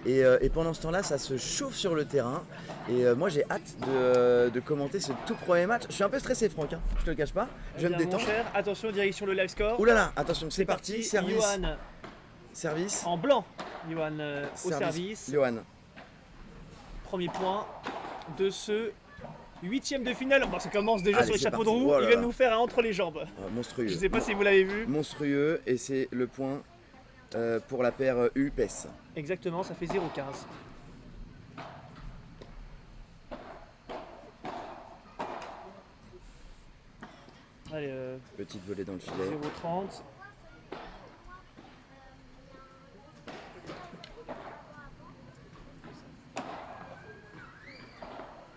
Et pendant ce temps-là, ça se chauffe sur le terrain. Et moi, j'ai hâte de commenter ce tout premier match. Je suis un peu stressé, Franck, hein, je te le cache pas. Je vais me Bien, mon détendre. cher, attention, direction le live score. Ouh là là, attention, c'est parti. Service. Johan Service. en blanc. Johan au service. Johan. Premier point de ce 8e de finale. Bon, ça commence déjà Allez, sur les c'est chapeaux de parti. roue. Oh là Il vient là. de nous faire un entre les jambes. Monstrueux. Je sais pas si vous l'avez vu. Monstrueux. Et c'est le point pour la paire U-PES. Exactement, ça fait 0,15. Allez, Petite volée dans le filet. 0,30.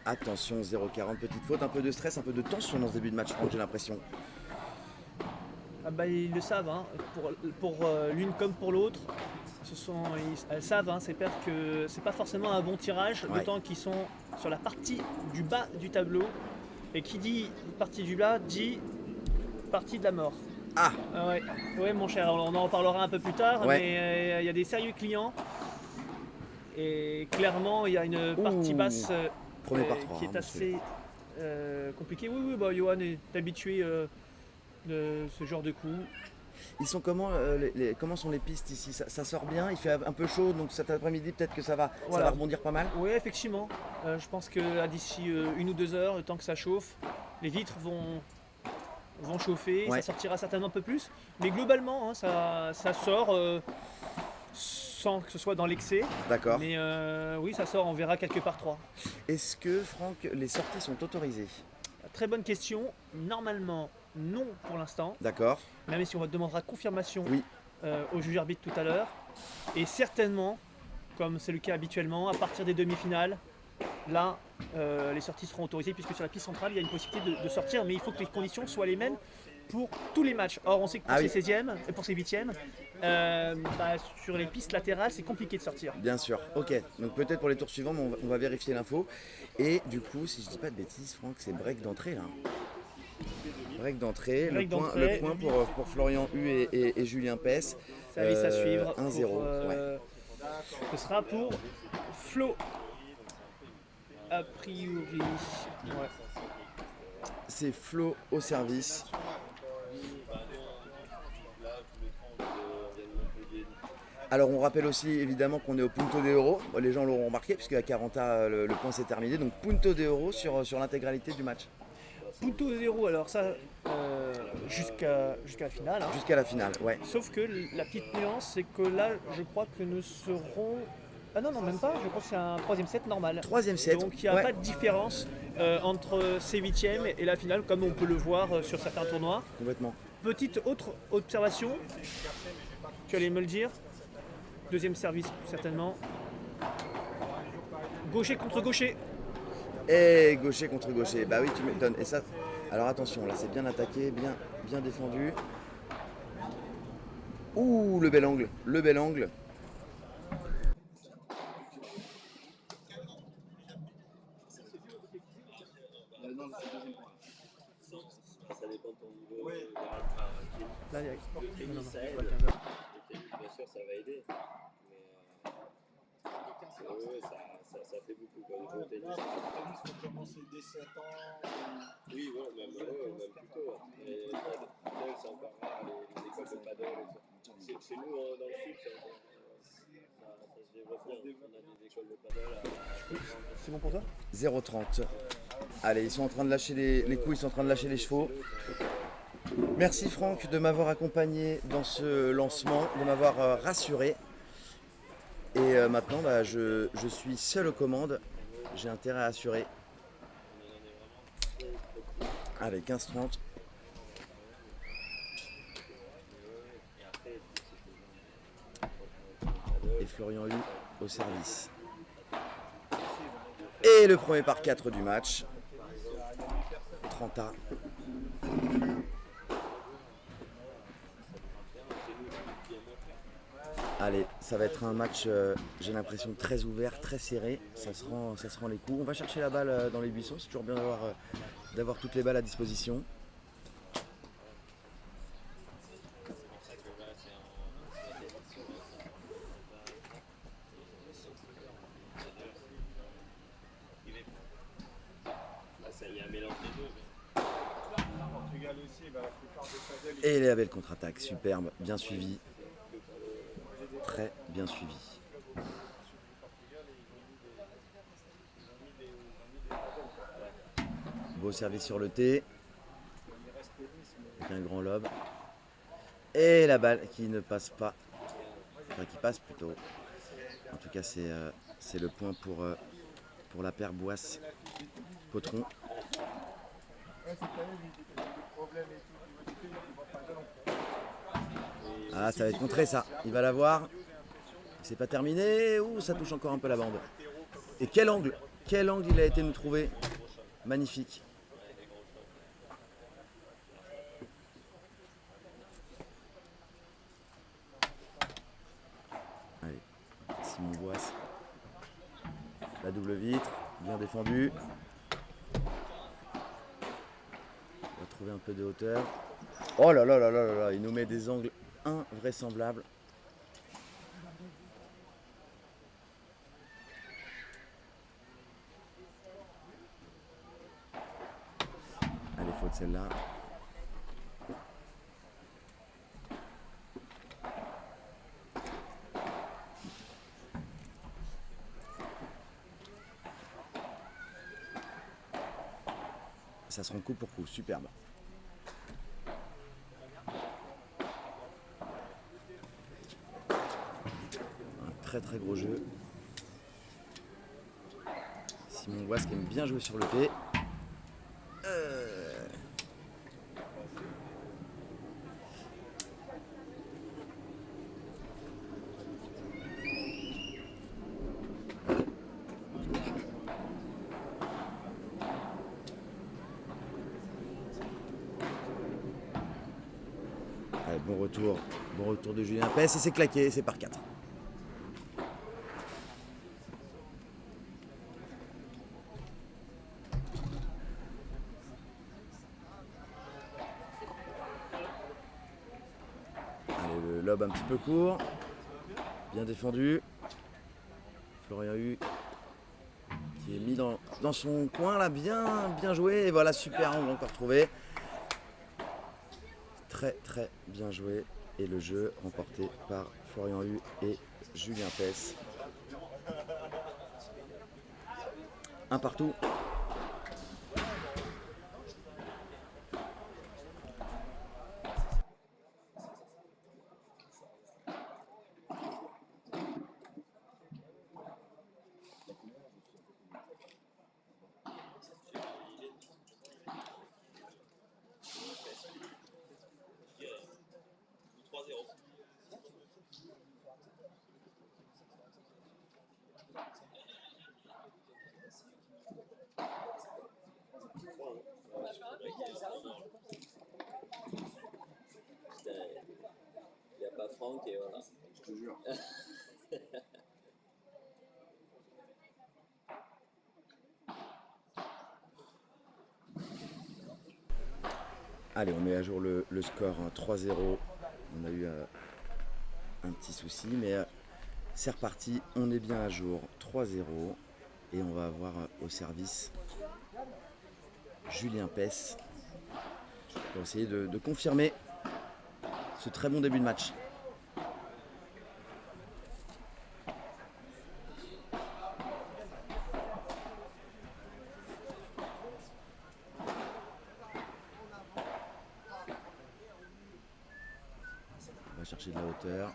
Attention, 0,40, petite faute, un peu de stress, un peu de tension dans ce début de match, Franck, j'ai l'impression. Ah bah, ils le savent, hein. Pour l'une comme pour l'autre. Elles savent, hein, ces paires, que c'est pas forcément un bon tirage, Ouais. d'autant qu'ils sont sur la partie du bas du tableau. Et qui dit partie du bas dit partie de la mort. Ah, Ah ouais. Ouais, mon cher, on en parlera un peu plus tard, Ouais. mais il y a des sérieux clients. Et clairement, il y a une partie Ouh. basse Premier par trois, qui est hein, assez compliquée. Oui, bah, Johan est habitué de ce genre de coups. ils sont comment, comment sont les pistes ici, ça sort bien, il fait un peu chaud, donc cet après-midi peut-être que ça va Voilà. rebondir pas mal. Oui, effectivement. Je pense que d'ici 1 ou 2 heures, le temps que ça chauffe, les vitres vont chauffer, Ouais. ça sortira certainement un peu plus. Mais globalement, hein, ça sort sans que ce soit dans l'excès. D'accord. Mais oui, ça sort, on verra quelques par 3. Est-ce que, Franck, les sorties sont autorisées? Très bonne question. Normalement, non pour l'instant. D'accord. Même si on va demandera confirmation Oui. au juge arbitre tout à l'heure. Et certainement, comme c'est le cas habituellement, à partir des demi-finales, là, les sorties seront autorisées puisque sur la piste centrale, il y a une possibilité de sortir, mais il faut que les conditions soient les mêmes pour tous les matchs. Or, on sait que pour Ah ces oui. 16e et pour ces 8e, sur les pistes latérales, c'est compliqué de sortir. Bien sûr, ok. Donc peut-être pour les tours suivants, mais on va vérifier l'info. Et du coup, si je dis pas de bêtises, Franck, c'est break d'entrée là. Break d'entrée, Break le d'entrée. point pour Florian Hu et Julien Pess. Service à suivre. 1-0. Ouais. Ce sera pour Flo. A priori. Ouais. C'est Flo au service. Alors on rappelle aussi évidemment qu'on est au Punto de Oro. Les gens l'auront remarqué puisque à 40 le point s'est terminé. Donc Punto de Oro sur l'intégralité du match. Punto 0, alors ça, jusqu'à la finale. Hein. Jusqu'à la finale, ouais. Sauf que la petite nuance, c'est que là, je crois que nous serons. Ah non, même pas, je crois que c'est un 3e set normal. 3e set. Donc il n'y a ouais. pas de différence entre ces 8e et la finale, comme on peut le voir sur certains tournois. Complètement. Petite autre observation, tu allais me le dire. 2e service, certainement. Gaucher contre gaucher. Et gaucher contre gaucher. Bah oui, tu m'étonnes. Et ça. Alors attention, là c'est bien attaqué, bien défendu. Ouh, le bel angle. Le bel angle. Ça dépend de ton niveau. Là, il y a... Le tennis, ça aide. pas 15 heures. Le tennis, bien sûr, ça va aider. Mais ouais, ça fait beaucoup. Quoi. Le tennis, Le tennis, il faut commencer dès 7 ans. oui, ouais, même plus tôt. Et paddle, c'est encore rare, les écoles de paddle. Chez nous, dans le sud, ça se développe bien. On a des écoles de paddle C'est bon pour toi? 0,30. Allez, ils sont en train de lâcher les coups, ils sont en train de lâcher les chevaux. Merci Franck de m'avoir accompagné dans ce lancement, de m'avoir rassuré. Et maintenant, bah, je suis seul aux commandes. J'ai intérêt à assurer. Allez, 15-30. Et Florian Hu au service. Et le premier par 4 du match. 30A. Allez, ça va être un match, j'ai l'impression, très ouvert, très serré. Ça se rend les coups. On va chercher la balle dans les buissons. C'est toujours bien d'avoir toutes les balles à disposition. Il y a un mélange des deux. Mais... Portugal aussi, la plupart des padels, Et la belle contre-attaque, superbe, bien suivi. Très bien suivi. Beau service sur le T. Avec un grand lob. Et la balle qui ne passe pas. Enfin, qui passe plutôt. En tout cas, c'est le point pour la paire Boisse-Potron. Ah, ça va être contré ça. Il va l'avoir. C'est pas terminé. Ouh, ça touche encore un peu la bande. Et quel angle il a été nous trouver. Magnifique. Allez, Simon Boisse. La double vitre, bien défendu. On va trouver un peu de hauteur. Oh là là là là là là, il nous met des angles invraisemblables. Allez, faute celle-là. Ça se rend coup pour coup, superbe. Un très très gros jeu. Simon Boisse qui aime bien jouer sur le T. Allez, bon retour de Julien Pes et c'est claqué, c'est par 4. Allez, le lob un petit peu court, bien défendu. Florian Hu qui est mis dans son coin là, bien joué. Et voilà, super angle encore trouvé. Très très bien joué. Et le jeu remporté par Florian Hu et Julien Pes. Un partout. Il n'y a pas Franck et voilà. je te jure. Allez, on met à jour le score, hein, 3-0. On a eu un petit souci, mais c'est reparti. On est bien à jour, 3-0. Et on va avoir au service Julien Pes pour essayer de confirmer ce très bon début de match. On va chercher de la hauteur.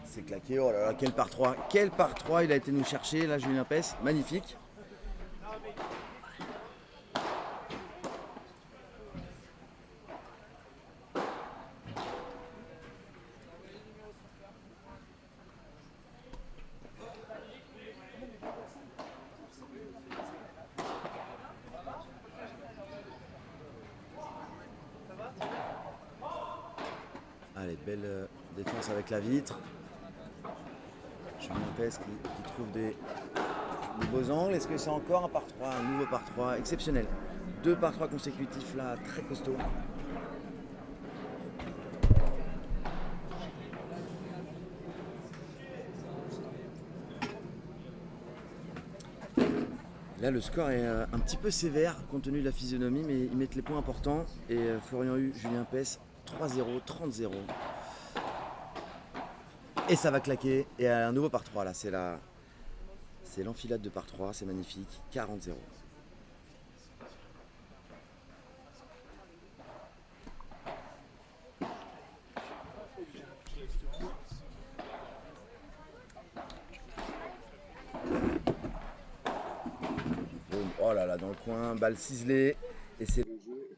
C'est claqué. Oh là là, quel par 3. Quel par 3 il a été nous chercher là, Julien Pes. Magnifique. Allez, belle défense avec la vitre. Julien Pes qui trouve des beaux angles. Est-ce que c'est encore un par 3, un nouveau par 3 exceptionnel. 2 par 3 consécutifs là, très costaud. Là, le score est un petit peu sévère compte tenu de la physionomie, mais ils mettent les points importants. Et Florian Hu, Julien Pes, 3-0, 30-0. Et ça va claquer. Et un nouveau par 3 là, c'est l'enfilade de par 3, c'est magnifique. 40-0. Boum. Oh là là, dans le coin, balle ciselée. Et c'est le jeu.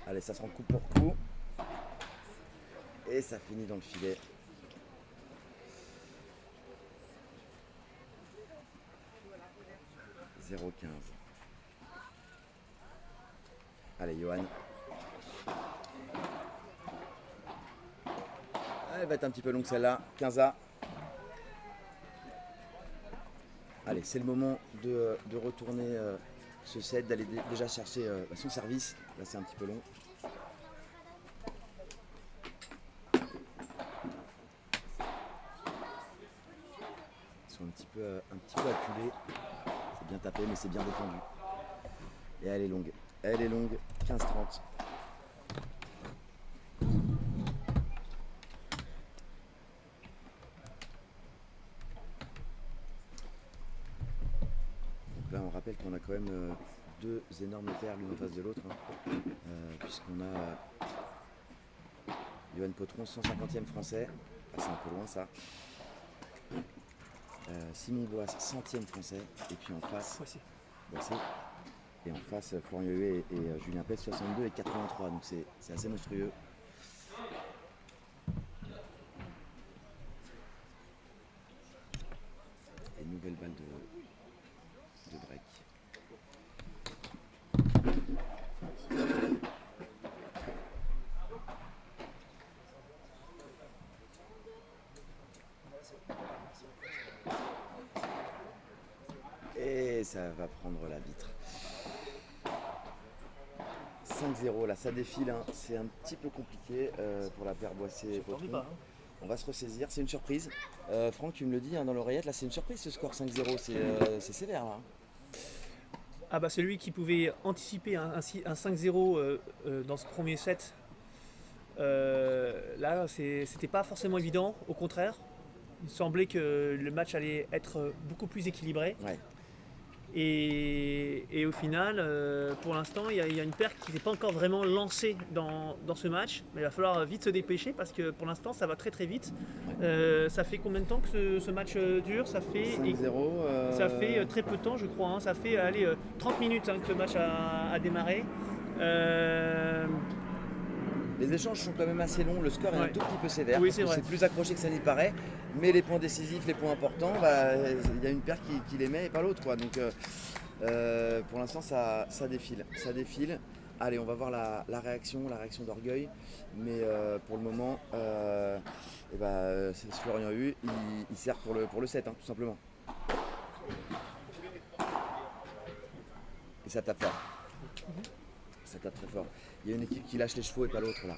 Allez, ça se rend coup pour coup. Et ça finit dans le filet. « 0,15. » Allez, Johan. Elle va être un petit peu longue celle-là. 15A. Allez, c'est le moment de retourner ce set, d'aller déjà chercher son service. Là, c'est un petit peu long. Ils sont un petit peu acculés. C'est bien tapé, mais c'est bien défendu. Et elle est longue. Elle est longue. 15-30. Là, on rappelle qu'on a quand même deux énormes paires l'une en face de l'autre, hein, puisqu'on a Johan Potron, 150e français, ah, c'est un peu loin ça. Simon Boas, 100e français, et puis en face, Boissy. Et en face, Florian Huet et Julien Pes, 62 et 83, donc c'est assez monstrueux. Et nouvelle balle de break. Et ça va prendre la vitre. 5-0, là ça défile, hein. C'est un petit peu compliqué pour la paire Boissy-Potron. On va se ressaisir, c'est une surprise. Franck, tu me le dis hein, dans l'oreillette, là c'est une surprise ce score 5-0, c'est sévère là. Ah bah celui qui pouvait anticiper un 5-0 dans ce premier set, là c'était pas forcément évident, au contraire. Il semblait que le match allait être beaucoup plus équilibré. Ouais. Et au final, pour l'instant, il y a une paire qui n'est pas encore vraiment lancée dans ce match. Mais il va falloir vite se dépêcher parce que pour l'instant, ça va très très vite. Ça fait combien de temps que ce match dure? Ça fait 5-0. Ça fait très peu de temps, je crois. Hein. Ça fait 30 minutes que le match a démarré. Les échanges sont quand même assez longs, le score est un tout petit peu sévère. Oui, c'est vrai. C'est plus accroché que ça n'y paraît, mais les points décisifs, les points importants, il y a une paire qui les met et pas l'autre, quoi. Donc pour l'instant ça défile. Allez, on va voir la réaction d'orgueil, mais pour le moment, c'est Florian Hu, il sert pour le set, hein, tout simplement. Et ça tape fort. Ça tape très fort. Il y a une équipe qui lâche les chevaux et pas l'autre là.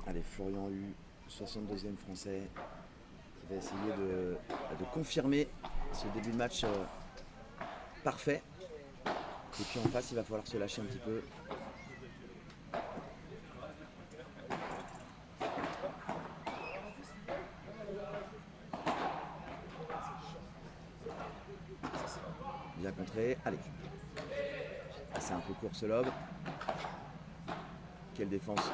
Allez, Florian Hu, 62e français, qui va essayer de confirmer ce début de match parfait. Et puis en face, il va falloir se lâcher un petit peu. Bien contré. Allez. C'est un peu court ce lob. Quelle défense.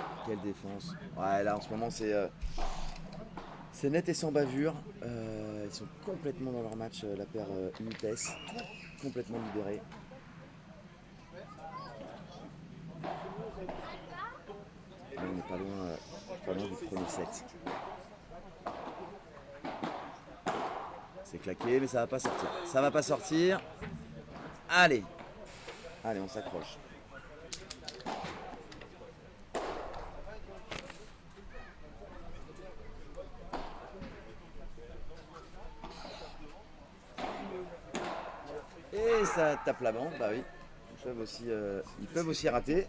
Ouais, là en ce moment c'est net et sans bavure. Ils sont complètement dans leur match, la paire Hu-Pes, complètement libérée. Là, on n'est pas loin du premier set. C'est claqué, mais ça va pas sortir. Allez, on s'accroche. ça tape la bande, bah oui. Ils peuvent aussi rater.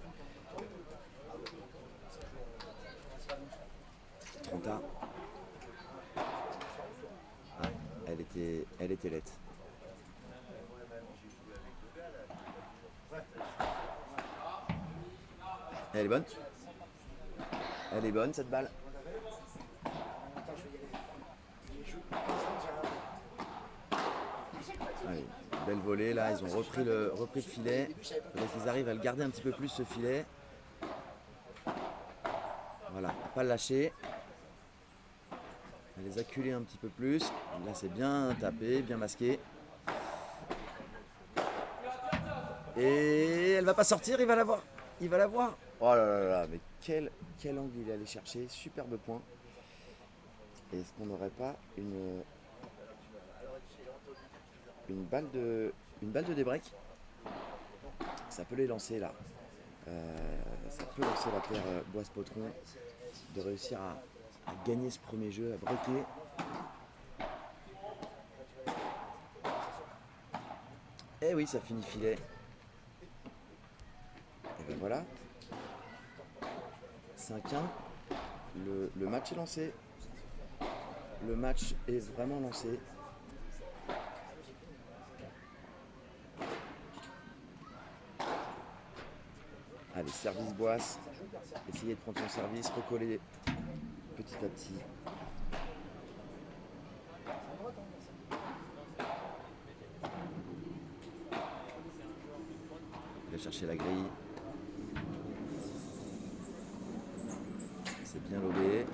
30A. Ah, elle était laite. Elle est bonne. Elle est bonne cette balle. Allez, belle volée là, ils ont repris le filet. Il faudrait qu'ils arrivent à le garder un petit peu plus ce filet. Voilà, pas le lâcher. À les acculer un petit peu plus. Là c'est bien tapé, bien masqué. Et elle va pas sortir, il va l'avoir. Il va l'avoir. Oh là là là, mais quel angle il est allé chercher. Superbe point. Et est-ce qu'on n'aurait pas une balle de débreak? Ça peut les lancer là. Ça peut lancer la paire Boisse-Potron de réussir à gagner ce premier jeu, à breaker. Et oui, ça finit filet. Et ben voilà. 5-1. Le match est lancé. Le match est vraiment lancé. Allez, service Boisse. Essayez de prendre son service, recoller petit à petit. Il va chercher la grille. C'est bien lobé.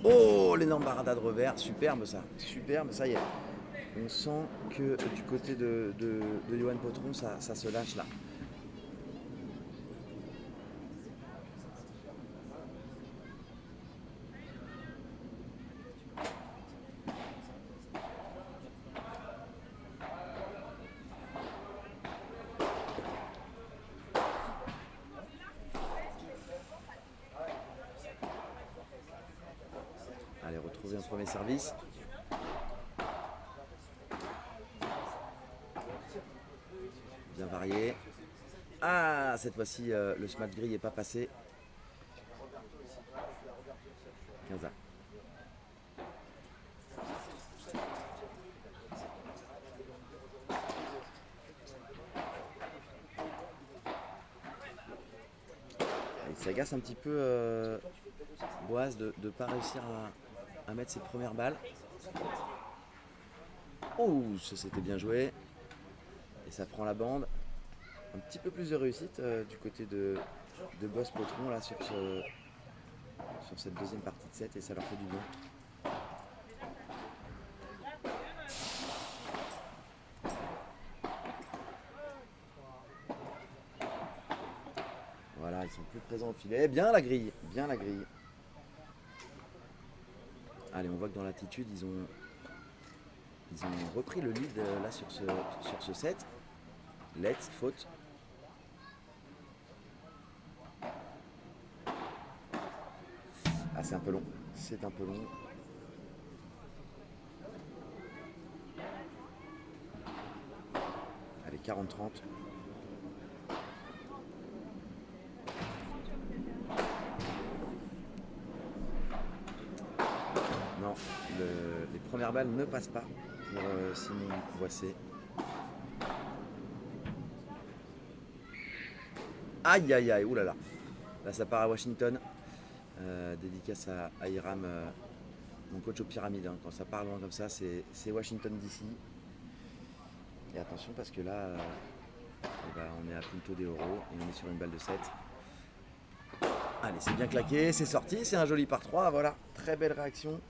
Oh, l'énorme barada de revers. Superbe ça. Superbe, ça y est. On sent que du côté de Johan Potron, ça se lâche là. Allez, retrouver un premier service. Bien varié. Ah, cette fois-ci, le smash gris n'est pas passé. 15 ans. Il s'agace un petit peu Boisse de ne pas réussir à mettre ses premières balles. Oh, ça c'était bien joué. Et ça prend la bande. Un petit peu plus de réussite du côté de Boisse-Potron là sur cette deuxième partie de set et ça leur fait du bien. Voilà, ils sont plus présents au filet. Bien la grille, bien la grille. Allez, on voit que dans l'attitude, ils ont repris le lead là sur ce set. Let's, faute. Ah, c'est un peu long. C'est un peu long. Allez, 40-30. Non, les premières balles ne passent pas pour Simon Boissé. Aïe aïe aïe, oulala. Là ça part à Washington. Dédicace à Hiram, mon coach aux pyramides. Hein. Quand ça part loin comme ça, c'est Washington DC. Et attention parce que là, on est à Punto de Oro et on est sur une balle de 7. Allez, c'est bien claqué, c'est sorti, c'est un joli par 3. Voilà, très belle réaction.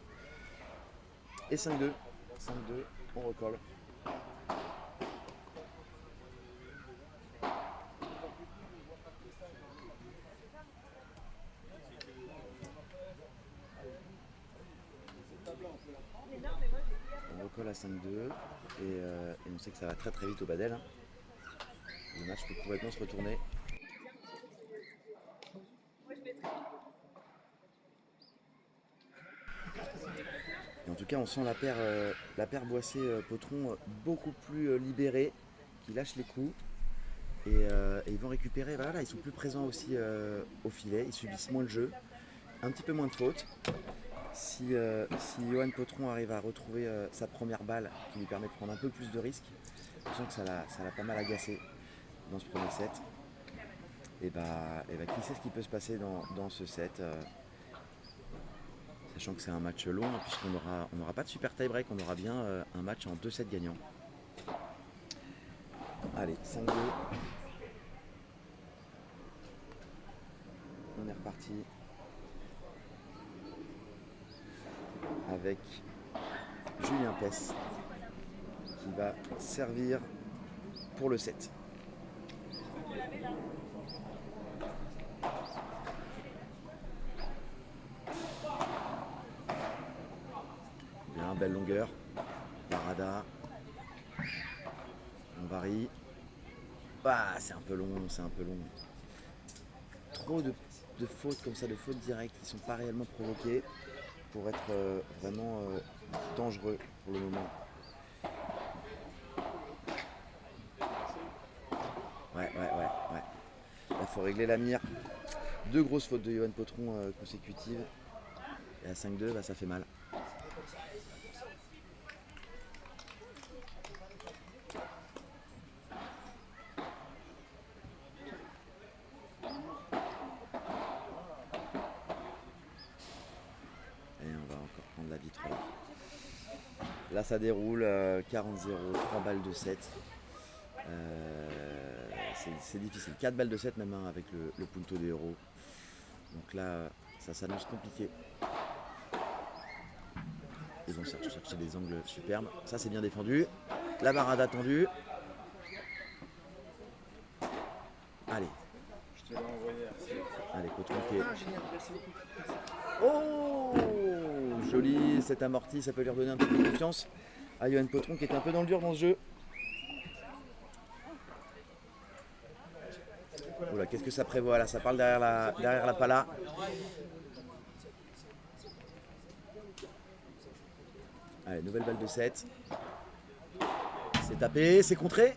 Et 5-2. 5-2, on recolle. On recolle à 5-2 et on sait que ça va très très vite au Badel. Hein. Le match peut complètement se retourner. Et en tout cas, on sent la paire Boissé-Potron beaucoup plus libérée, ils lâchent les coups et ils vont récupérer. Voilà, ils sont plus présents aussi au filet, ils subissent moins le jeu, un petit peu moins de fautes. Si Johan Potron arrive à retrouver sa première balle qui lui permet de prendre un peu plus de risques, je sens que ça l'a pas mal agacé dans ce premier set. Et bah, qui sait ce qui peut se passer dans ce set, sachant que c'est un match long, hein, puisqu'on n'aura pas de super tie-break, on aura bien un match en 2 sets gagnants. Allez, 5-2. On est reparti avec Julien Pess qui va servir pour le set. Bien, belle longueur. Barada. On varie. Ah, c'est un peu long, c'est un peu long. Trop de fautes comme ça, de fautes directes qui ne sont pas réellement provoquées pour être vraiment dangereux pour le moment. Ouais. Là, faut régler la mire. 2 grosses fautes de Johan Potron consécutives. Et à 5-2, bah, ça fait mal. Et on va encore prendre la victoire. Là, ça déroule 40-0, 3 balles de 7. C'est difficile. 4 balles de 7 même hein, avec le punto des euros. Donc là, ça s'annonce compliqué. Ils vont chercher des angles superbes. Ça, c'est bien défendu. La barade attendue. Allez. Je te l'ai envoyé. Allez, Potron qui est... Oh, joli, cet amorti, ça peut lui redonner un peu de confiance à Johan Potron qui était un peu dans le dur dans ce jeu. Oula, qu'est-ce que ça prévoit là? Ça parle derrière la pala. Allez, nouvelle balle de 7. C'est tapé, c'est contré.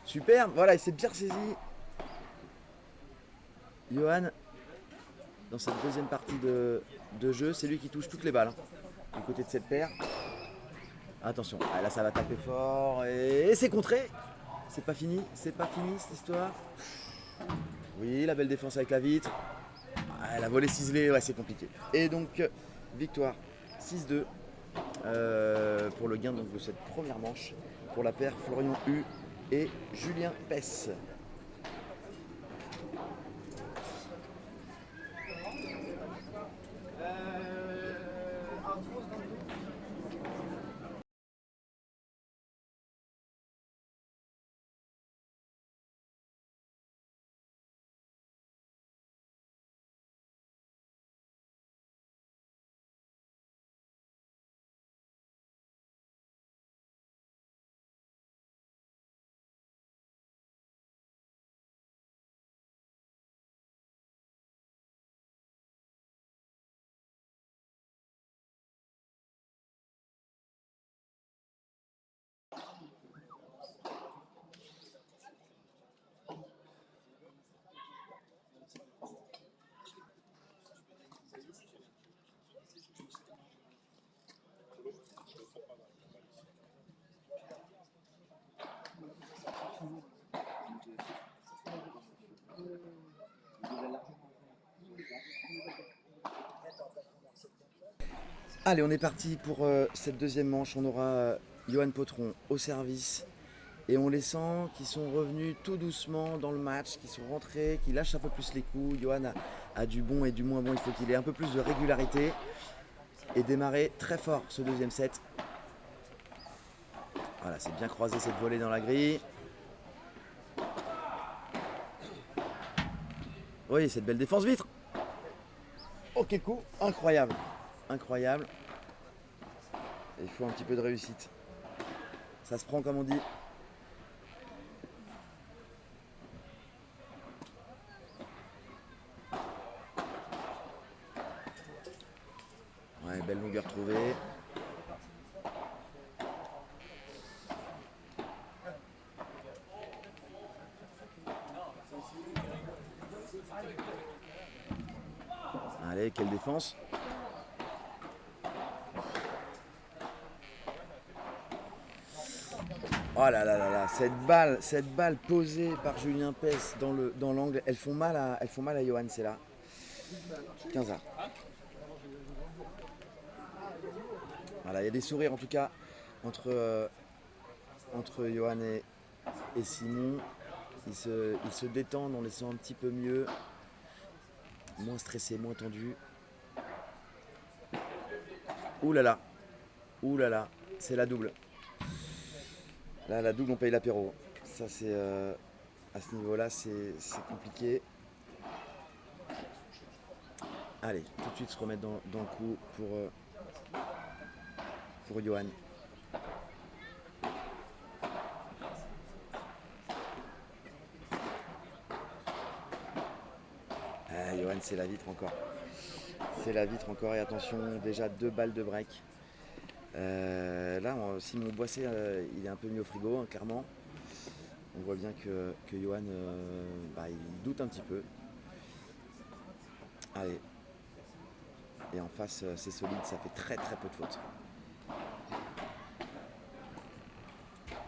Superbe, voilà, il s'est bien ressaisi. Johan, dans cette deuxième partie de jeu, c'est lui qui touche toutes les balles hein, du côté de cette paire. Attention, ah, là ça va taper fort et c'est contré. C'est pas fini cette histoire. Oui, la belle défense avec la vitre. Ah, la volée ciselée, ouais, c'est compliqué. Et donc, victoire 6-2 pour le gain donc, de cette première manche pour la paire Florian Hu et Julien Pess. Allez, on est parti pour cette deuxième manche. On aura Johan Potron au service. Et on les sent qui sont revenus tout doucement dans le match, qui sont rentrés, qui lâchent un peu plus les coups. Johan a du bon et du moins bon. Il faut qu'il ait un peu plus de régularité et démarrer très fort ce deuxième set. Voilà, c'est bien croisé cette volée dans la grille. Oui, cette belle défense vitre. Oh, quel coup, incroyable. Incroyable. Il faut un petit peu de réussite. Ça se prend comme on dit. Ouais, belle longueur trouvée. Allez, quelle défense. Oh là là là là, cette balle posée par Julien Pes dans l'angle, elles font mal à Johan, c'est là. 15 Voilà, il y a des sourires en tout cas entre Johan et Simon. Ils se détendent, on les sent un petit peu mieux. Moins stressés, moins tendus. Ouh là là, c'est la double. Là, la double, on paye l'apéro. Ça, c'est à ce niveau-là, c'est compliqué. Allez, tout de suite se remettre dans le coup pour Johan. Johan, c'est la vitre encore. C'est la vitre encore et attention, déjà 2 balles de break. Là, Simon Boisset, il est un peu mis au frigo, hein, clairement. On voit bien que Johan, il doute un petit peu. Allez. Et en face, c'est solide, ça fait très très peu de fautes.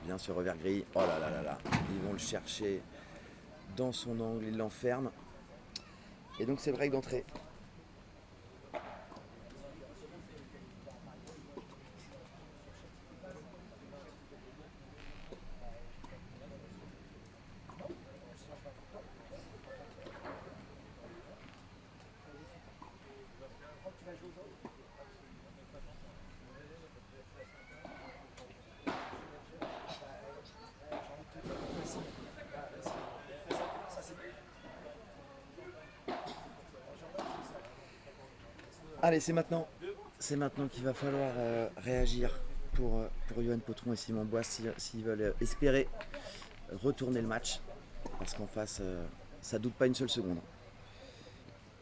Bien ce revers gris. Oh là là là là. Ils vont le chercher dans son angle, ils l'enferment. Et donc c'est break d'entrée. Allez, c'est maintenant. C'est maintenant qu'il va falloir réagir pour Johan Potron et Simon Bois s'ils veulent espérer retourner le match. Parce qu'en face, ça doute pas une seule seconde.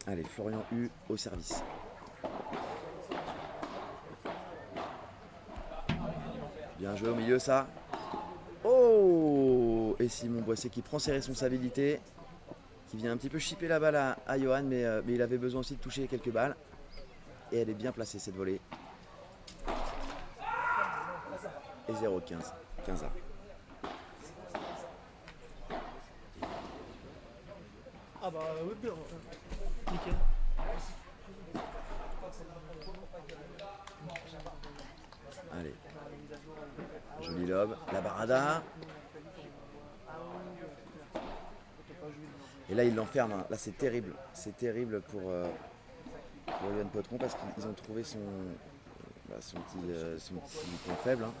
Allez, Florian U au service. Bien joué au milieu, ça. Oh! Et Simon Boisset qui prend ses responsabilités. Qui vient un petit peu chipper la balle à Johan, mais il avait besoin aussi de toucher quelques balles. Et elle est bien placée cette volée. Et 0-15. 15 Ah bah oui, nickel. Allez. Joli lob. La barada. Et là il l'enferme. Hein. Là c'est terrible. C'est terrible pour Johan Potron parce qu'ils ont trouvé son petit point faible. Hein.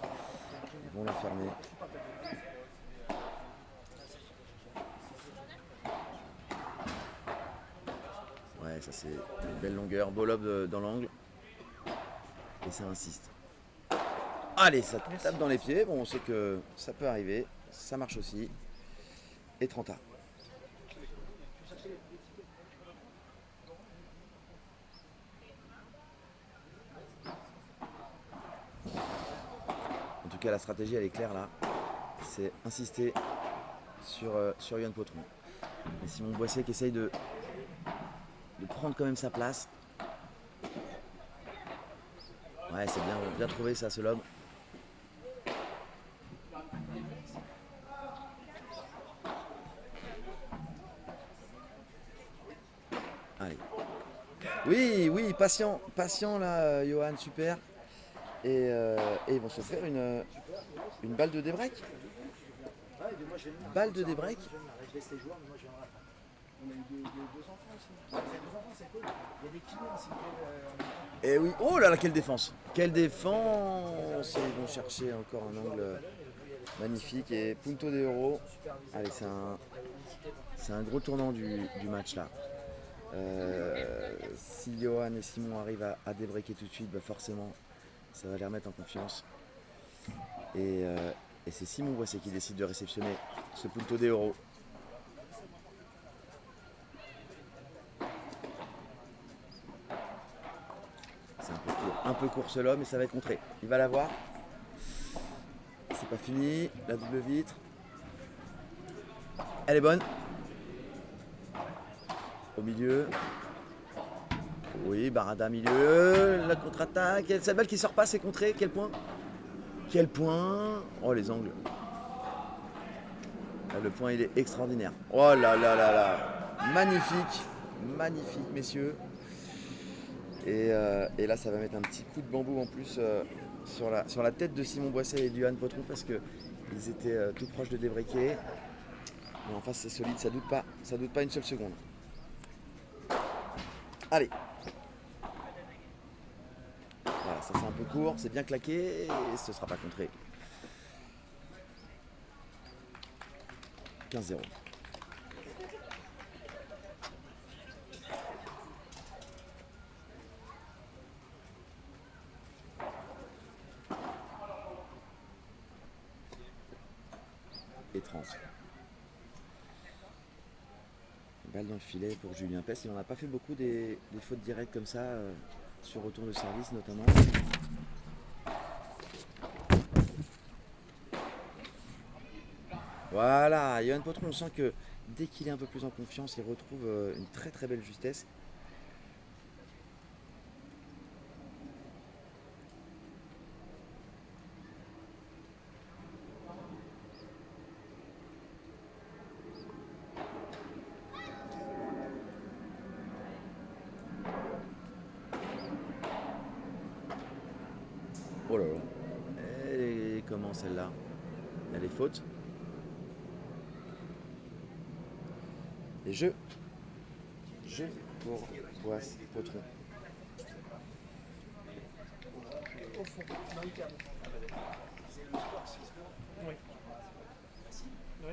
Ils vont l'enfermer. Ouais, ça c'est une belle longueur, beau lob dans l'angle. Et ça insiste. Allez, ça tape dans les pieds. Bon, on sait que ça peut arriver. Ça marche aussi. Et 30 A. En tout cas, la stratégie, elle est claire là. C'est insister sur Johan Potron. Et Simon Boisset qui essaye de prendre quand même sa place. Ouais, c'est bien trouvé ça, ce lob. Allez. Oui, patient là, Johan, super. Et ils vont se faire une balle de débreak. Balle de débreak. Et oui, oh là là, quelle défense! Quelle défense! Et ils vont chercher encore un angle magnifique. Et Punto de Oro. Allez, c'est un gros tournant du match là. Si Johan et Simon arrivent à débreaker tout de suite, bah forcément, ça va les remettre en confiance. Et c'est Simon Boisset qui décide de réceptionner ce Punto de Oro. C'est un peu court ce lob, mais ça va être contré. Il va l'avoir. C'est pas fini. La double vitre. Elle est bonne. au milieu. Oui, Barada milieu, la contre-attaque. Cette balle qui sort pas, c'est contré. Quel point? Quel point? Oh, les angles. Là, le point, il est extraordinaire. Oh là là là là. Magnifique. Magnifique, messieurs. Et là, ça va mettre un petit coup de bambou en plus sur la tête de Simon Boisset et Johan Potron parce qu'ils étaient tout proches de débriquer. Mais en face, c'est solide, ça doute pas une seule seconde. Allez. Voilà, ça c'est un peu court, c'est bien claqué et ce ne sera pas contré. 15-0. Et 30. Balle dans le filet pour Julien Pes. Il n'en a pas fait beaucoup des fautes directes comme ça, sur retour de service notamment. Voilà, Johan Potron, on sent que dès qu'il est un peu plus en confiance, il retrouve une très très belle justesse. Oh là là. Et comment celle-là? Elle est faute. Et jeu pour Potron. Au fond, dans le cadre. Oui. Oui.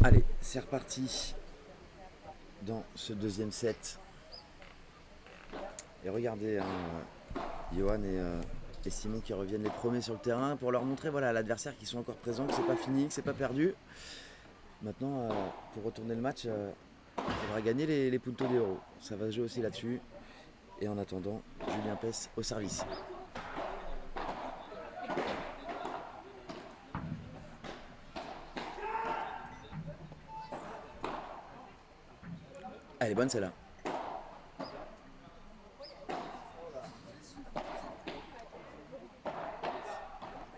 Allez, c'est reparti dans ce deuxième set. Et regardez, Johan et Simon qui reviennent les premiers sur le terrain pour leur montrer voilà, à l'adversaire qu'ils sont encore présents, que c'est pas fini, que c'est pas perdu. Maintenant, pour retourner le match, il faudra gagner les puntos d'euro. Ça va se jouer aussi là-dessus. Et en attendant, Julien Pes au service. Elle est bonne celle-là.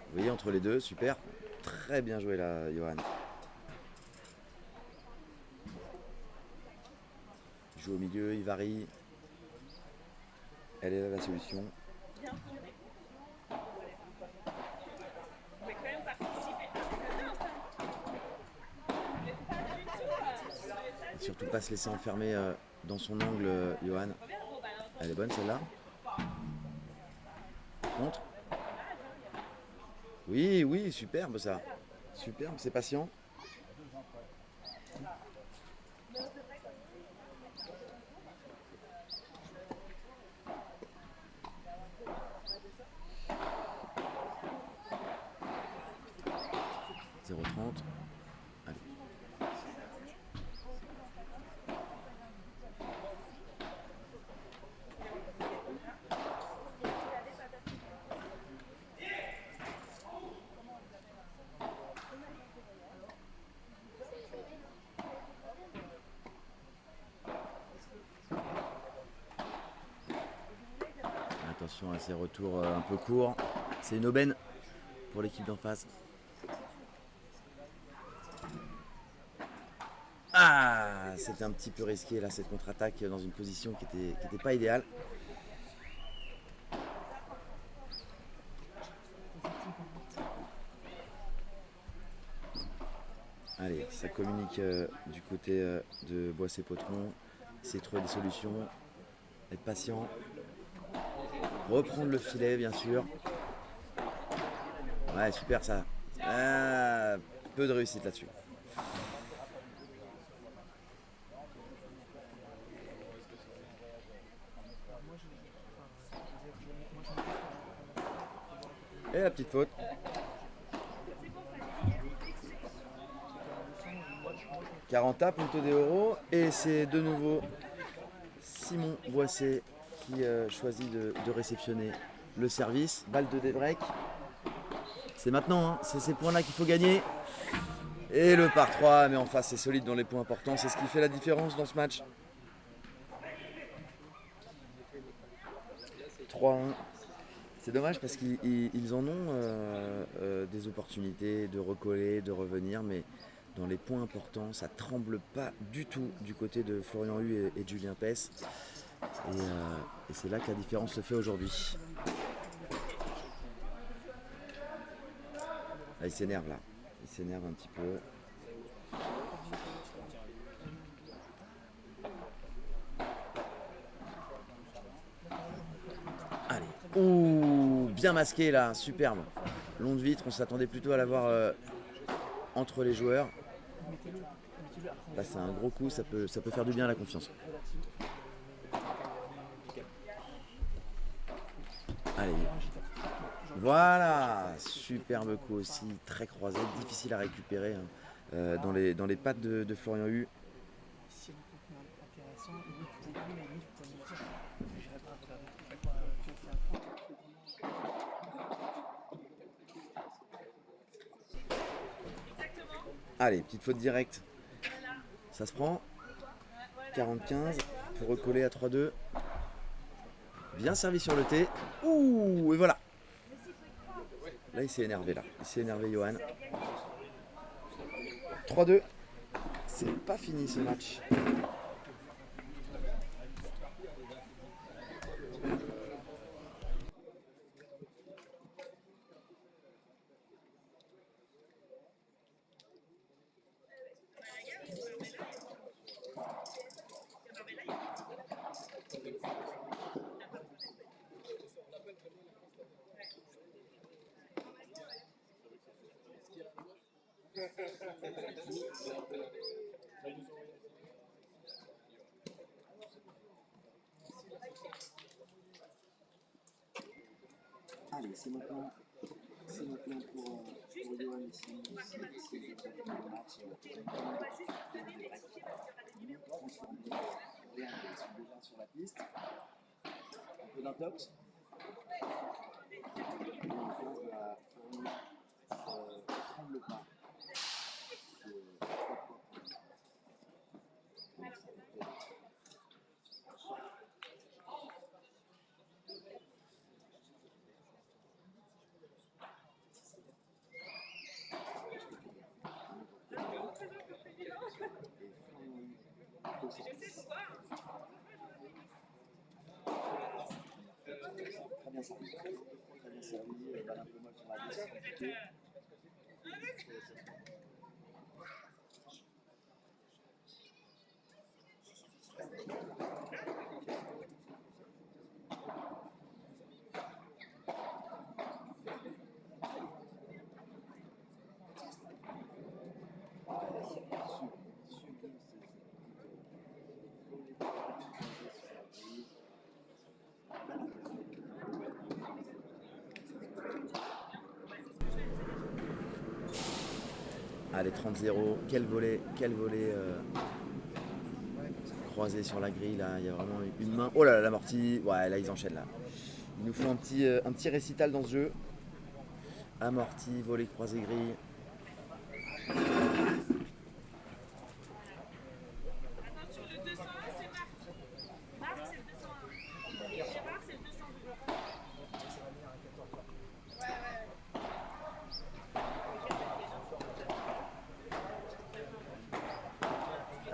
Vous voyez entre les deux, super. Très bien joué là, Johan. Il joue au milieu, il varie. Elle est là la solution. Et surtout pas se laisser enfermer dans son angle, Johan. Elle est bonne celle-là. Contre. Oui, oui, superbe ça. Superbe, c'est patient. Allez. Attention à ces retours un peu courts. C'est une aubaine pour l'équipe d'en face. Ah, c'était un petit peu risqué là cette contre-attaque dans une position qui était pas idéale. Allez, ça communique du côté de Boissé-Potron. Essayer de trouver des solutions. Être patient. Reprendre le filet, bien sûr. Ouais, super ça. Ah, peu de réussite là-dessus. Et la petite faute. Quaranta, punto de oro. Et c'est de nouveau Simon Boissé qui choisit de réceptionner le service. Balle de débreak. C'est maintenant, hein. C'est ces points-là qu'il faut gagner. Et le par 3, mais en face c'est solide dans les points importants. C'est ce qui fait la différence dans ce match. 3-1. C'est dommage parce qu'ils en ont des opportunités de recoller, de revenir, mais dans les points importants, ça tremble pas du tout du côté de Florian Hu et de Julien Pes. Et c'est là que la différence se fait aujourd'hui. Là, il s'énerve là. Il s'énerve un petit peu. Allez. Ouh, bien masqué là, superbe. Long de vitre, on s'attendait plutôt à l'avoir entre les joueurs. Là, c'est un gros coup, ça peut faire du bien à la confiance. Allez. Voilà, superbe coup aussi, très croisé, difficile à récupérer hein, dans les pattes de Florian Hu. Allez, petite faute directe. Ça se prend. 45 pour recoller à 3-2. Bien servi sur le T. Ouh, et voilà. Là, il s'est énervé là. Il s'est énervé, Johan. 3-2. C'est pas fini ce match. Allez, c'est maintenant pour Johan ici. C'est le match. Ils sont déjà sur la piste. Un peu d'intox. Tremble pas. Très bien servi. Très bien servi. Balle un peu molle sur la liste. Compliqué. Allez, 30-0, quel volet croisé sur la grille, là, il y a vraiment une main. Oh là là, l'amorti, ouais, là ils enchaînent là. Il nous faut un petit récital dans ce jeu. Amorti, volet croisé grille. Sur le 201, c'est Marc. Marc, c'est le 201. Gérard, c'est le 202.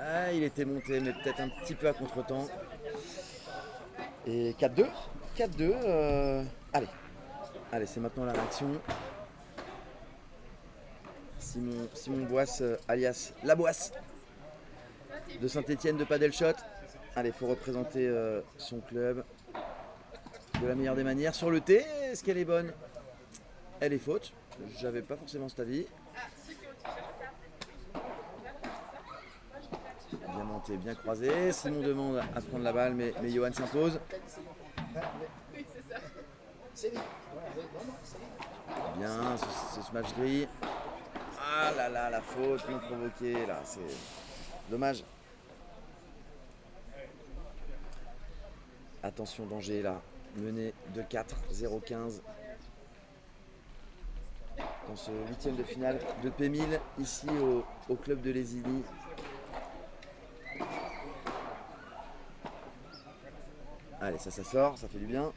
Ah, il était monté, mais peut-être un petit peu à contre-temps. Et 4-2. 4-2. Allez, c'est maintenant la réaction. Simon Boisse, alias La Boisse, de Saint-Étienne de Padelshot. Allez, il faut représenter son club de la meilleure des manières. Sur le T, est-ce qu'elle est bonne? Elle est faute. J'avais pas forcément cet avis. Bien monté, bien croisé. Simon demande à prendre la balle, mais Johan s'impose. Bien, ce smash gris. Ah là là, la faute non provoquée, là, c'est dommage. Attention, danger là. Mené 2-4, 0-15. Dans ce huitième de finale de P1000, ici au club de Lesigny. Allez, ça sort, ça fait du bien.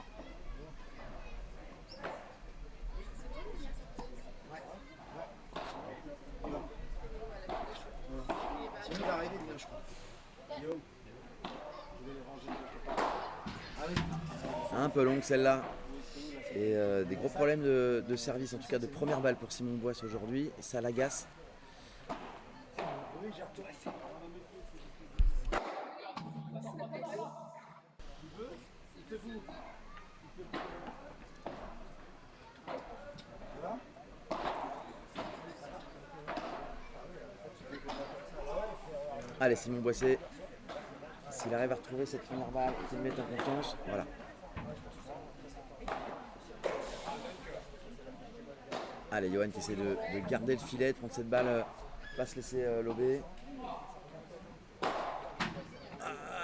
Sinon, il va arriver bien, je crois. Yo. Je vais les ranger. Un peu longue celle-là. Et des gros problèmes de service, en tout cas de première balle pour Simon Boisse aujourd'hui. Ça l'agace. Allez, Simon Boisset, s'il arrive à retrouver cette première balle, qu'il le mette en confiance, voilà. Allez, Johan qui essaie de garder le filet, de prendre cette balle, pas se laisser lober.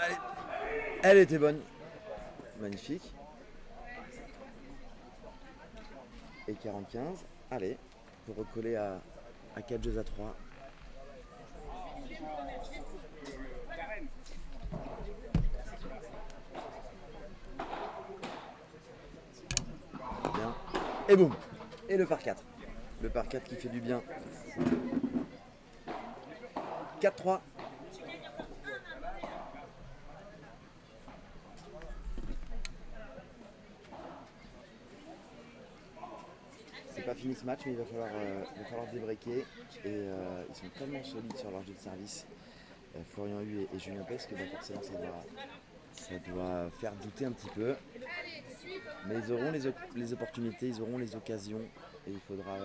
Allez. Elle était bonne. Magnifique. Et 45. Allez, pour recoller à 4 jeux à 3. Bien. Et boum. Et le par 4. Le par 4 qui fait du bien. 4-3. C'est pas fini ce match, mais il va falloir débreaker. Et ils sont tellement solides sur leur jeu de service. Florian Hu et Julien Pesque, bah forcément ça doit faire douter un petit peu. Mais ils auront les opportunités, ils auront les occasions. Et il faudra...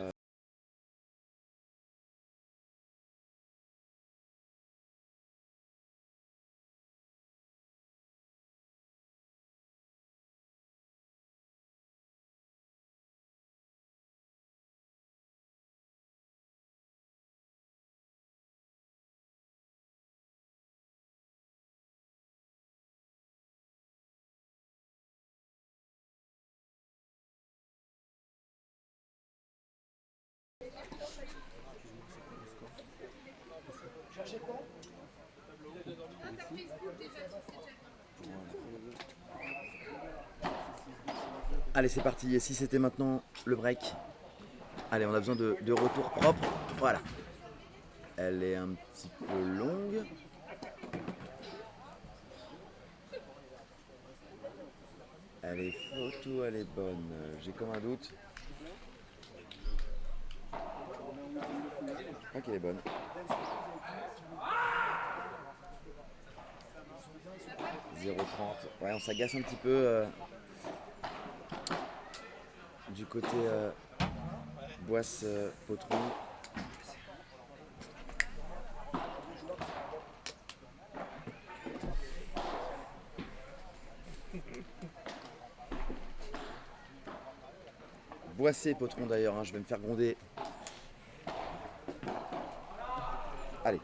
Allez, c'est parti. Et si c'était maintenant le break? Allez, on a besoin de retour propre. Voilà. Elle est un petit peu longue. Elle est faute ou elle est bonne? J'ai comme un doute. Je crois qu'elle est bonne. « 0,30 ». Ouais, on s'agace un petit peu du côté Boisse Potron. Boissé Potron d'ailleurs, hein, je vais me faire gronder. Allez.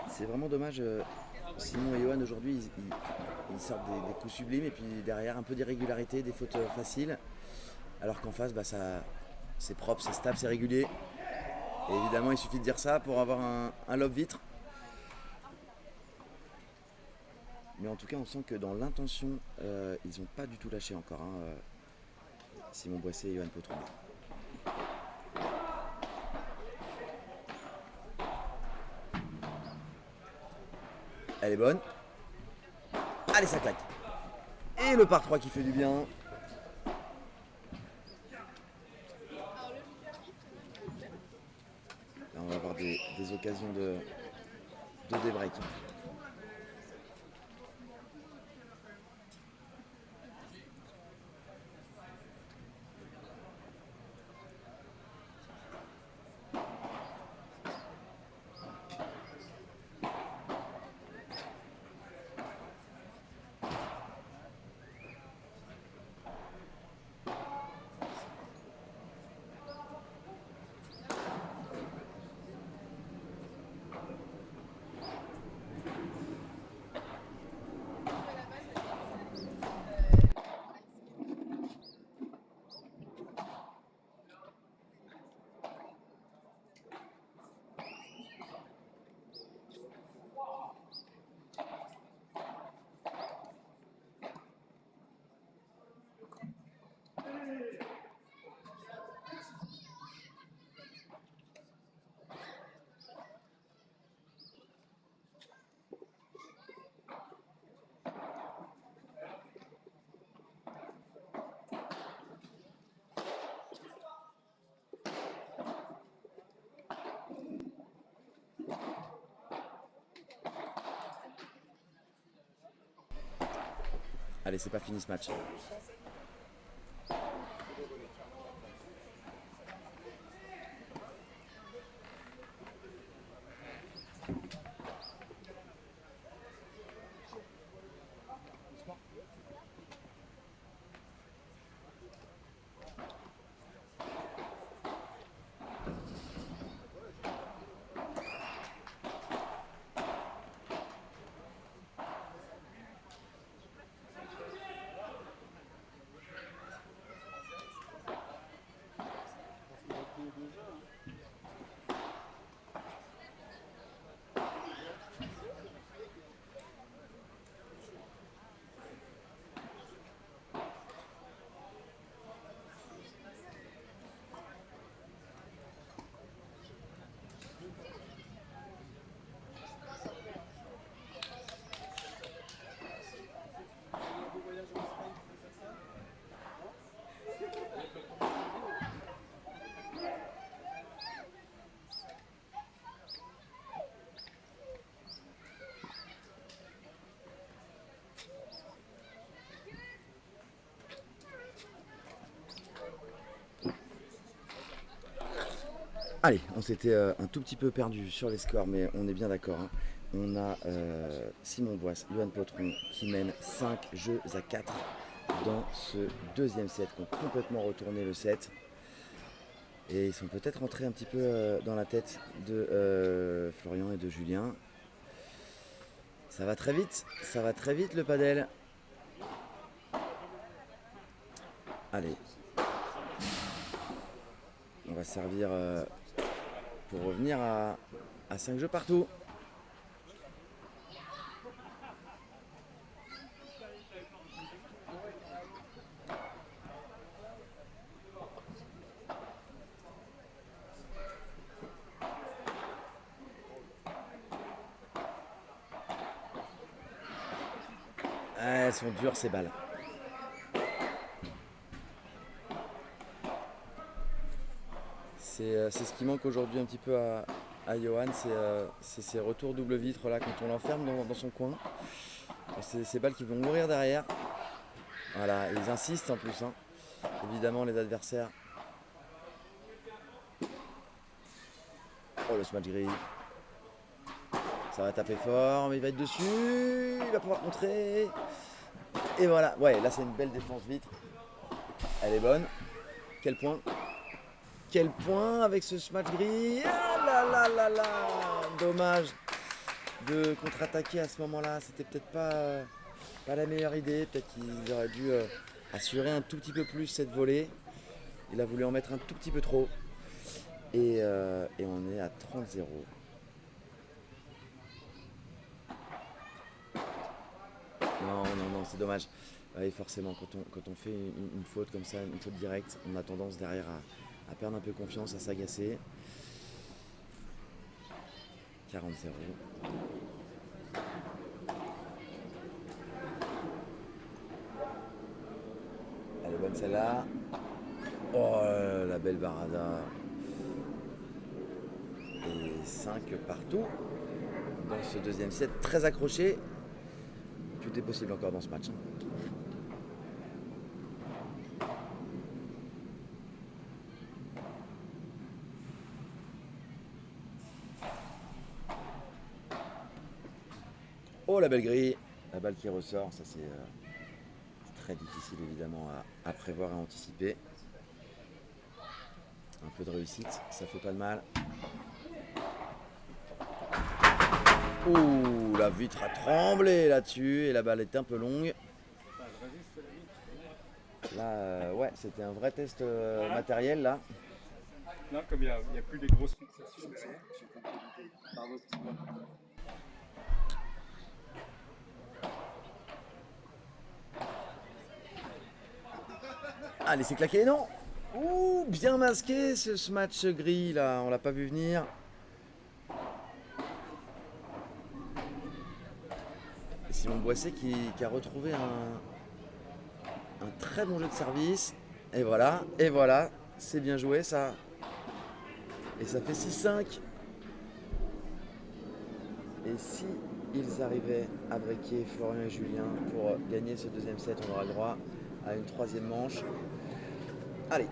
C'est vraiment dommage. Simon et Johan aujourd'hui, ils sortent des coups sublimes et puis derrière un peu d'irrégularité, des fautes faciles. Alors qu'en face, bah, c'est propre, c'est stable, c'est régulier. Et évidemment, il suffit de dire ça pour avoir un lob vitre. Mais en tout cas, on sent que dans l'intention, ils n'ont pas du tout lâché encore. Hein, Simon Boisset et Johan Potron. Elle est bonne. Allez, ça claque. Et le par 3 qui fait du bien. des occasions de débreak. Allez, c'est pas fini ce match. Allez, on s'était un tout petit peu perdu sur les scores, mais on est bien d'accord. Hein. On a Simon Boisse, Johan Potron qui mène 5 jeux à 4 dans ce deuxième set, qui ont complètement retourné le set. Et ils sont peut-être rentrés un petit peu dans la tête de Florian et de Julien. Ça va très vite le padel. Allez. On va servir pour revenir à 5 jeux partout. Ah, elles sont dures ces balles. C'est ce qui manque aujourd'hui un petit peu à Johan, c'est ces retours double vitre là quand on l'enferme dans son coin. C'est ces balles qui vont mourir derrière. Voilà, ils insistent en plus. Hein. Évidemment les adversaires. Oh le smash gris. Ça va taper fort, mais il va être dessus. Il va pouvoir contrer. Et voilà, ouais, là c'est une belle défense vitre. Elle est bonne. Quel point? Quel point avec ce smash gris. Ah là là là là. Dommage de contre-attaquer à ce moment-là. C'était peut-être pas la meilleure idée. Peut-être qu'ils auraient dû assurer un tout petit peu plus cette volée. Il a voulu en mettre un tout petit peu trop. Et on est à 30-0. Non, c'est dommage. Oui, forcément, quand on fait une faute comme ça, une faute directe, on a tendance derrière à perdre un peu confiance, à s'agacer. 40-0. Elle est bonne celle-là. Oh, la belle barada. Et Et 5 partout dans ce deuxième set. Très accroché. Tout est possible encore dans ce match. Oh, la belle grille. La balle qui ressort. Ça, c'est très difficile évidemment à prévoir et à anticiper. Un peu de réussite, ça fait pas de mal. Ouh, la vitre a tremblé là-dessus et la balle est un peu longue. Là, ouais, c'était un vrai test matériel là. Non, comme il n'y a plus les grosses fixations derrière. Allez, c'est claqué, non? Ouh, bien masqué ce match gris là, on l'a pas vu venir. Et Simon Boisset qui a retrouvé un très bon jeu de service. Et voilà, c'est bien joué ça. Et ça fait 6-5. Et si ils arrivaient à breaker Florian et Julien pour gagner ce deuxième set, on aura le droit à une troisième manche. Allez.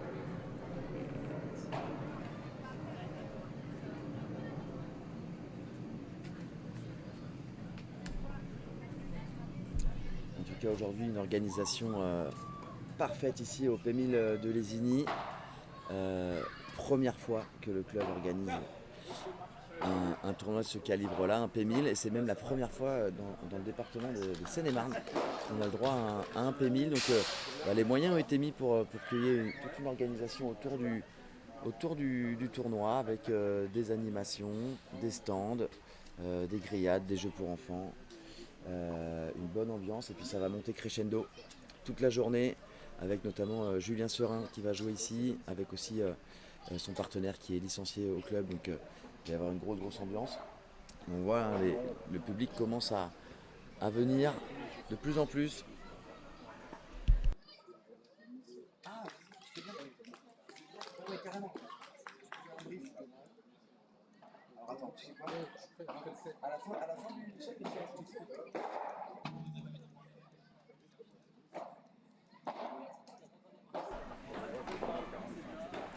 En tout cas aujourd'hui une organisation parfaite ici au P1000 de Lésigny. Première fois que le club organise un tournoi de ce calibre-là, un P1000, et c'est même la première fois dans le département de Seine-et-Marne qu'on a le droit à un P1000. Donc les moyens ont été mis pour qu'il y ait toute une organisation autour du tournoi avec des animations, des stands, des grillades, des jeux pour enfants, une bonne ambiance, et puis ça va monter crescendo toute la journée avec notamment Julien Serin qui va jouer ici, avec aussi son partenaire qui est licencié au club, donc il va y avoir une grosse ambiance. On voit le public commence à venir de plus en plus. Ah, c'est bien. Ouais, carrément. Alors attends, tu sais quoi? À la fin du set,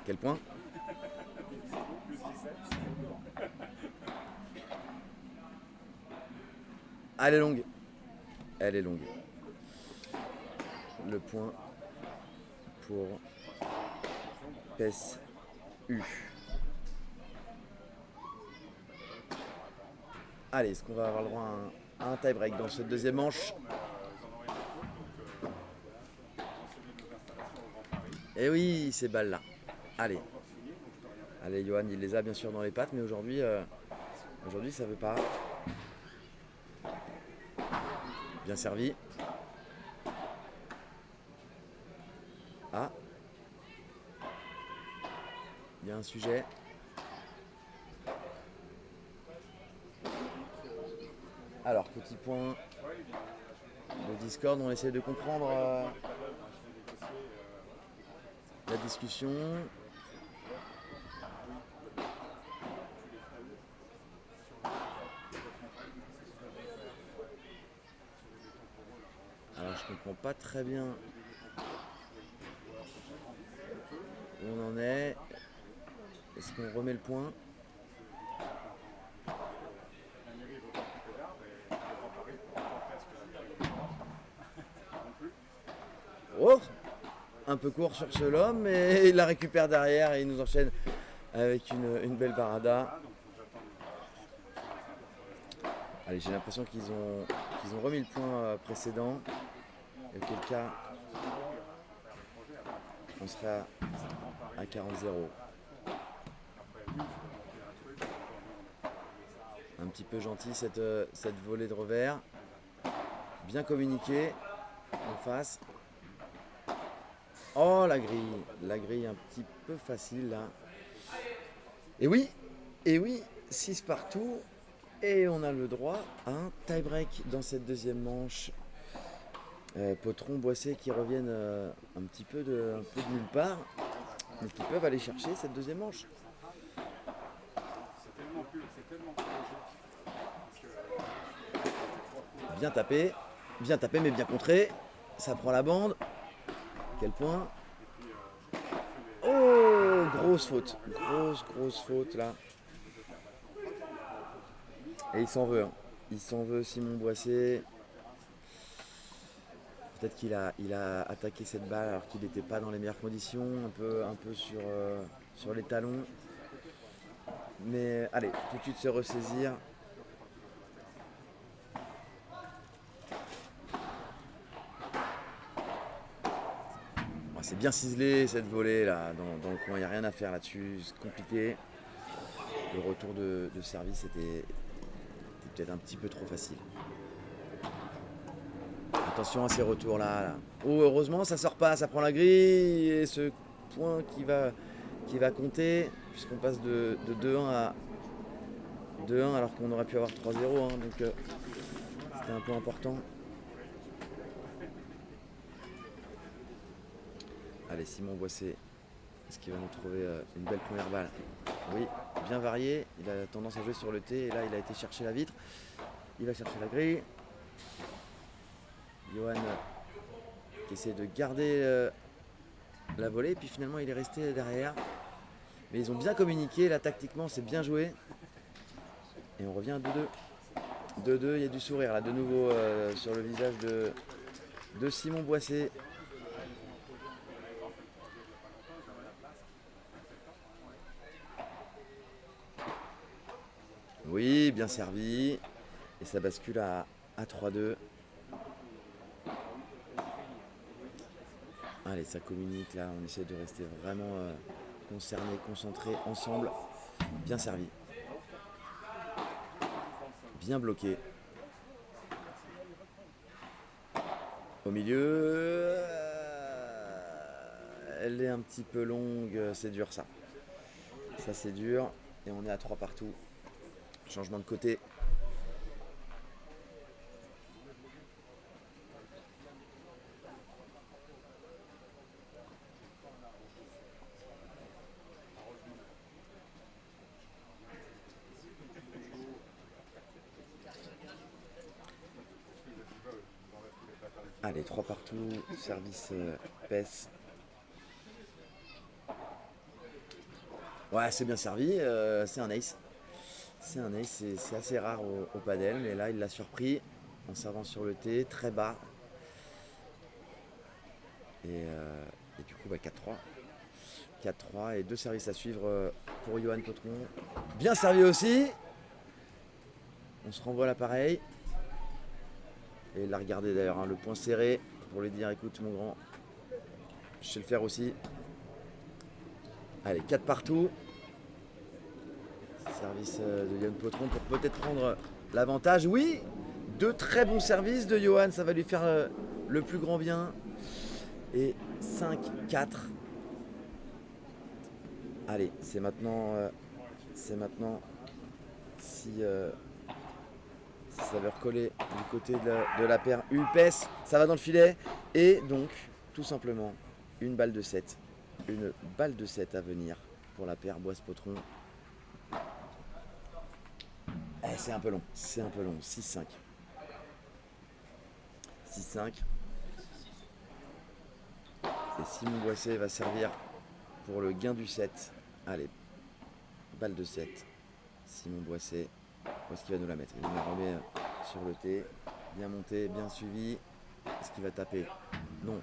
Quel point? Ah, elle est longue. Elle est longue. Le point pour PES-U. Allez, est-ce qu'on va avoir le droit à un tie-break dans cette deuxième manche? Et oui, ces balles-là. Allez. Allez, Johan, il les a bien sûr dans les pattes, mais aujourd'hui, ça veut pas. Bien servi. Ah. Il y a un sujet. Alors, petit point de Discord, on essaie de comprendre la discussion. Alors, je comprends pas très bien où on en est. Est-ce qu'on remet le point? Oh, un peu court sur ce lob, mais il la récupère derrière et il nous enchaîne avec une belle parada. Allez, j'ai l'impression qu'ils ont remis le point précédent. Et auquel cas, on serait à 40-0. Un petit peu gentil cette volée de revers. Bien communiqué en face. Oh, la grille un petit peu facile là. Et oui, 6 partout. Et on a le droit à un tie-break dans cette deuxième manche. Potron, Boisset qui reviennent un peu de nulle part, mais qui peuvent aller chercher cette deuxième manche. c'est tellement prolongé. Bien tapé mais bien contré. Ça prend la bande. Quel point? Oh, grosse faute. Grosse faute là. Et il s'en veut. Hein. Il s'en veut, Simon Boissé. Peut-être qu'il a attaqué cette balle alors qu'il n'était pas dans les meilleures conditions, un peu sur les talons. Mais allez, tout de suite se ressaisir. Bon, c'est bien ciselé cette volée là dans le coin, il n'y a rien à faire là-dessus, c'est compliqué. Le retour de service était peut-être un petit peu trop facile. Attention à ces retours là. Oh, heureusement ça sort pas, ça prend la grille et ce point qui va compter puisqu'on passe de 2-1 à 2-1 alors qu'on aurait pu avoir 3-0 hein, donc c'était un peu important. Allez, Simon Boissé, est-ce qu'il va nous trouver une belle première balle? Oui, bien varié, il a tendance à jouer sur le T et là il a été chercher la vitre, il va chercher la grille. Johan qui essaie de garder la volée et puis finalement il est resté derrière. Mais ils ont bien communiqué, là tactiquement c'est bien joué. Et on revient à 2-2. 2-2, il y a du sourire là de nouveau sur le visage de Simon Boissé. Oui, bien servi. Et ça bascule à 3-2. Allez, ça communique là, on essaie de rester vraiment concernés, concentrés, ensemble. Bien servi. Bien bloqué. Au milieu, elle est un petit peu longue, c'est dur ça. Ça c'est dur. Et on est à 3 partout. Changement de côté. Allez, 3 partout, service PES. Ouais, c'est bien servi, c'est un ace. C'est un ace, c'est assez rare au padel, mais là il l'a surpris en servant sur le T, très bas. Et du coup, 4-3. 4-3 et 2 services à suivre pour Johan Potron. Bien servi aussi. On se renvoie l'appareil. Et il l'a regardé d'ailleurs, hein, le point serré, pour lui dire écoute mon grand, je sais le faire aussi. Allez, 4 partout. Service de Johan Potron pour peut-être prendre l'avantage. Oui, 2 très bons services de Johan, ça va lui faire le plus grand bien. Et 5-4. Allez, c'est maintenant si ça veut recoller du côté de la paire UPES, ça va dans le filet. Et donc, tout simplement, une balle de 7. Une balle de 7 à venir pour la paire Boisse-Potron. C'est un peu long, 6-5. 6-5. Et Simon Boissé va servir pour le gain du 7. Allez, balle de 7. Simon Boissé. Où est-ce qu'il va nous la mettre? Il nous la remet sur le T. Bien monté, bien suivi. Est-ce qu'il va taper? Non.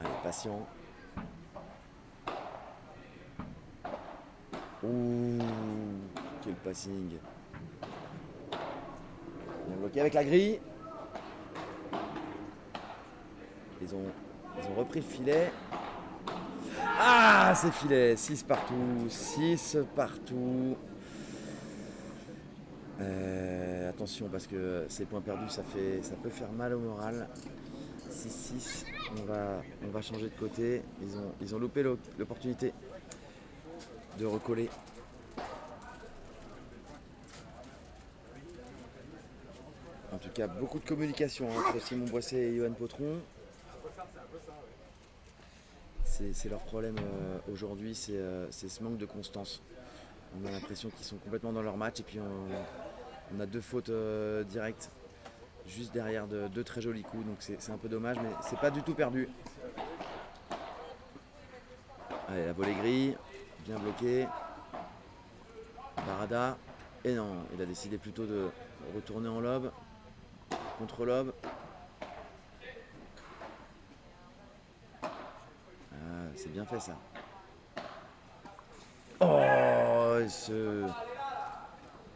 Allez, patient. Ouh, quel passing. Bien bloqué avec la grille. Ils ont repris le filet. Ah, c'est filet. 6 partout. 6 partout. Attention parce que ces points perdus, ça peut faire mal au moral. 6-6. On va changer de côté. Ils ont loupé l'opportunité de recoller. En tout cas, beaucoup de communication entre Simon Boissé et Johan Potron. C'est leur problème aujourd'hui, c'est ce manque de constance. On a l'impression qu'ils sont complètement dans leur match et puis on a 2 fautes directes juste derrière de 2 très jolis coups, donc c'est un peu dommage, mais c'est pas du tout perdu. Allez, la volée grille, bien bloquée. Barada, et non, il a décidé plutôt de retourner en lob, contre lob. Ah, c'est bien fait ça. Oh,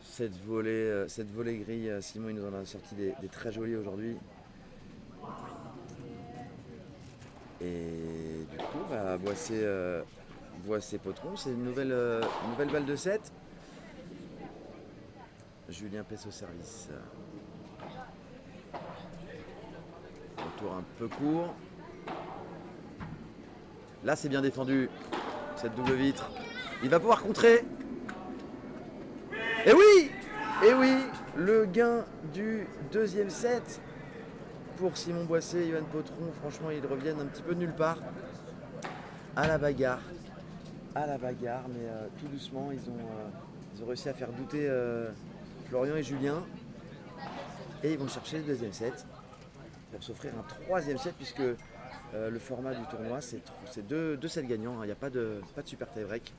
cette volée grille, Simon il nous en a sorti des très jolis aujourd'hui. Et du coup, bah, Boissé Potron, c'est une nouvelle balle de 7. Julien Pesse au service. Retour un peu court. Là, c'est bien défendu, cette double vitre. Il va pouvoir contrer. Et oui, le gain du 2e set pour Simon Boissé et Johan Potron. Franchement, ils reviennent un petit peu de nulle part à la bagarre. Mais tout doucement, ils ont réussi à faire douter Florian et Julien. Et ils vont chercher le 2e set pour s'offrir un 3e set, puisque le format du tournoi, c'est 2 sets gagnants. Il n'y a pas de super tie-break.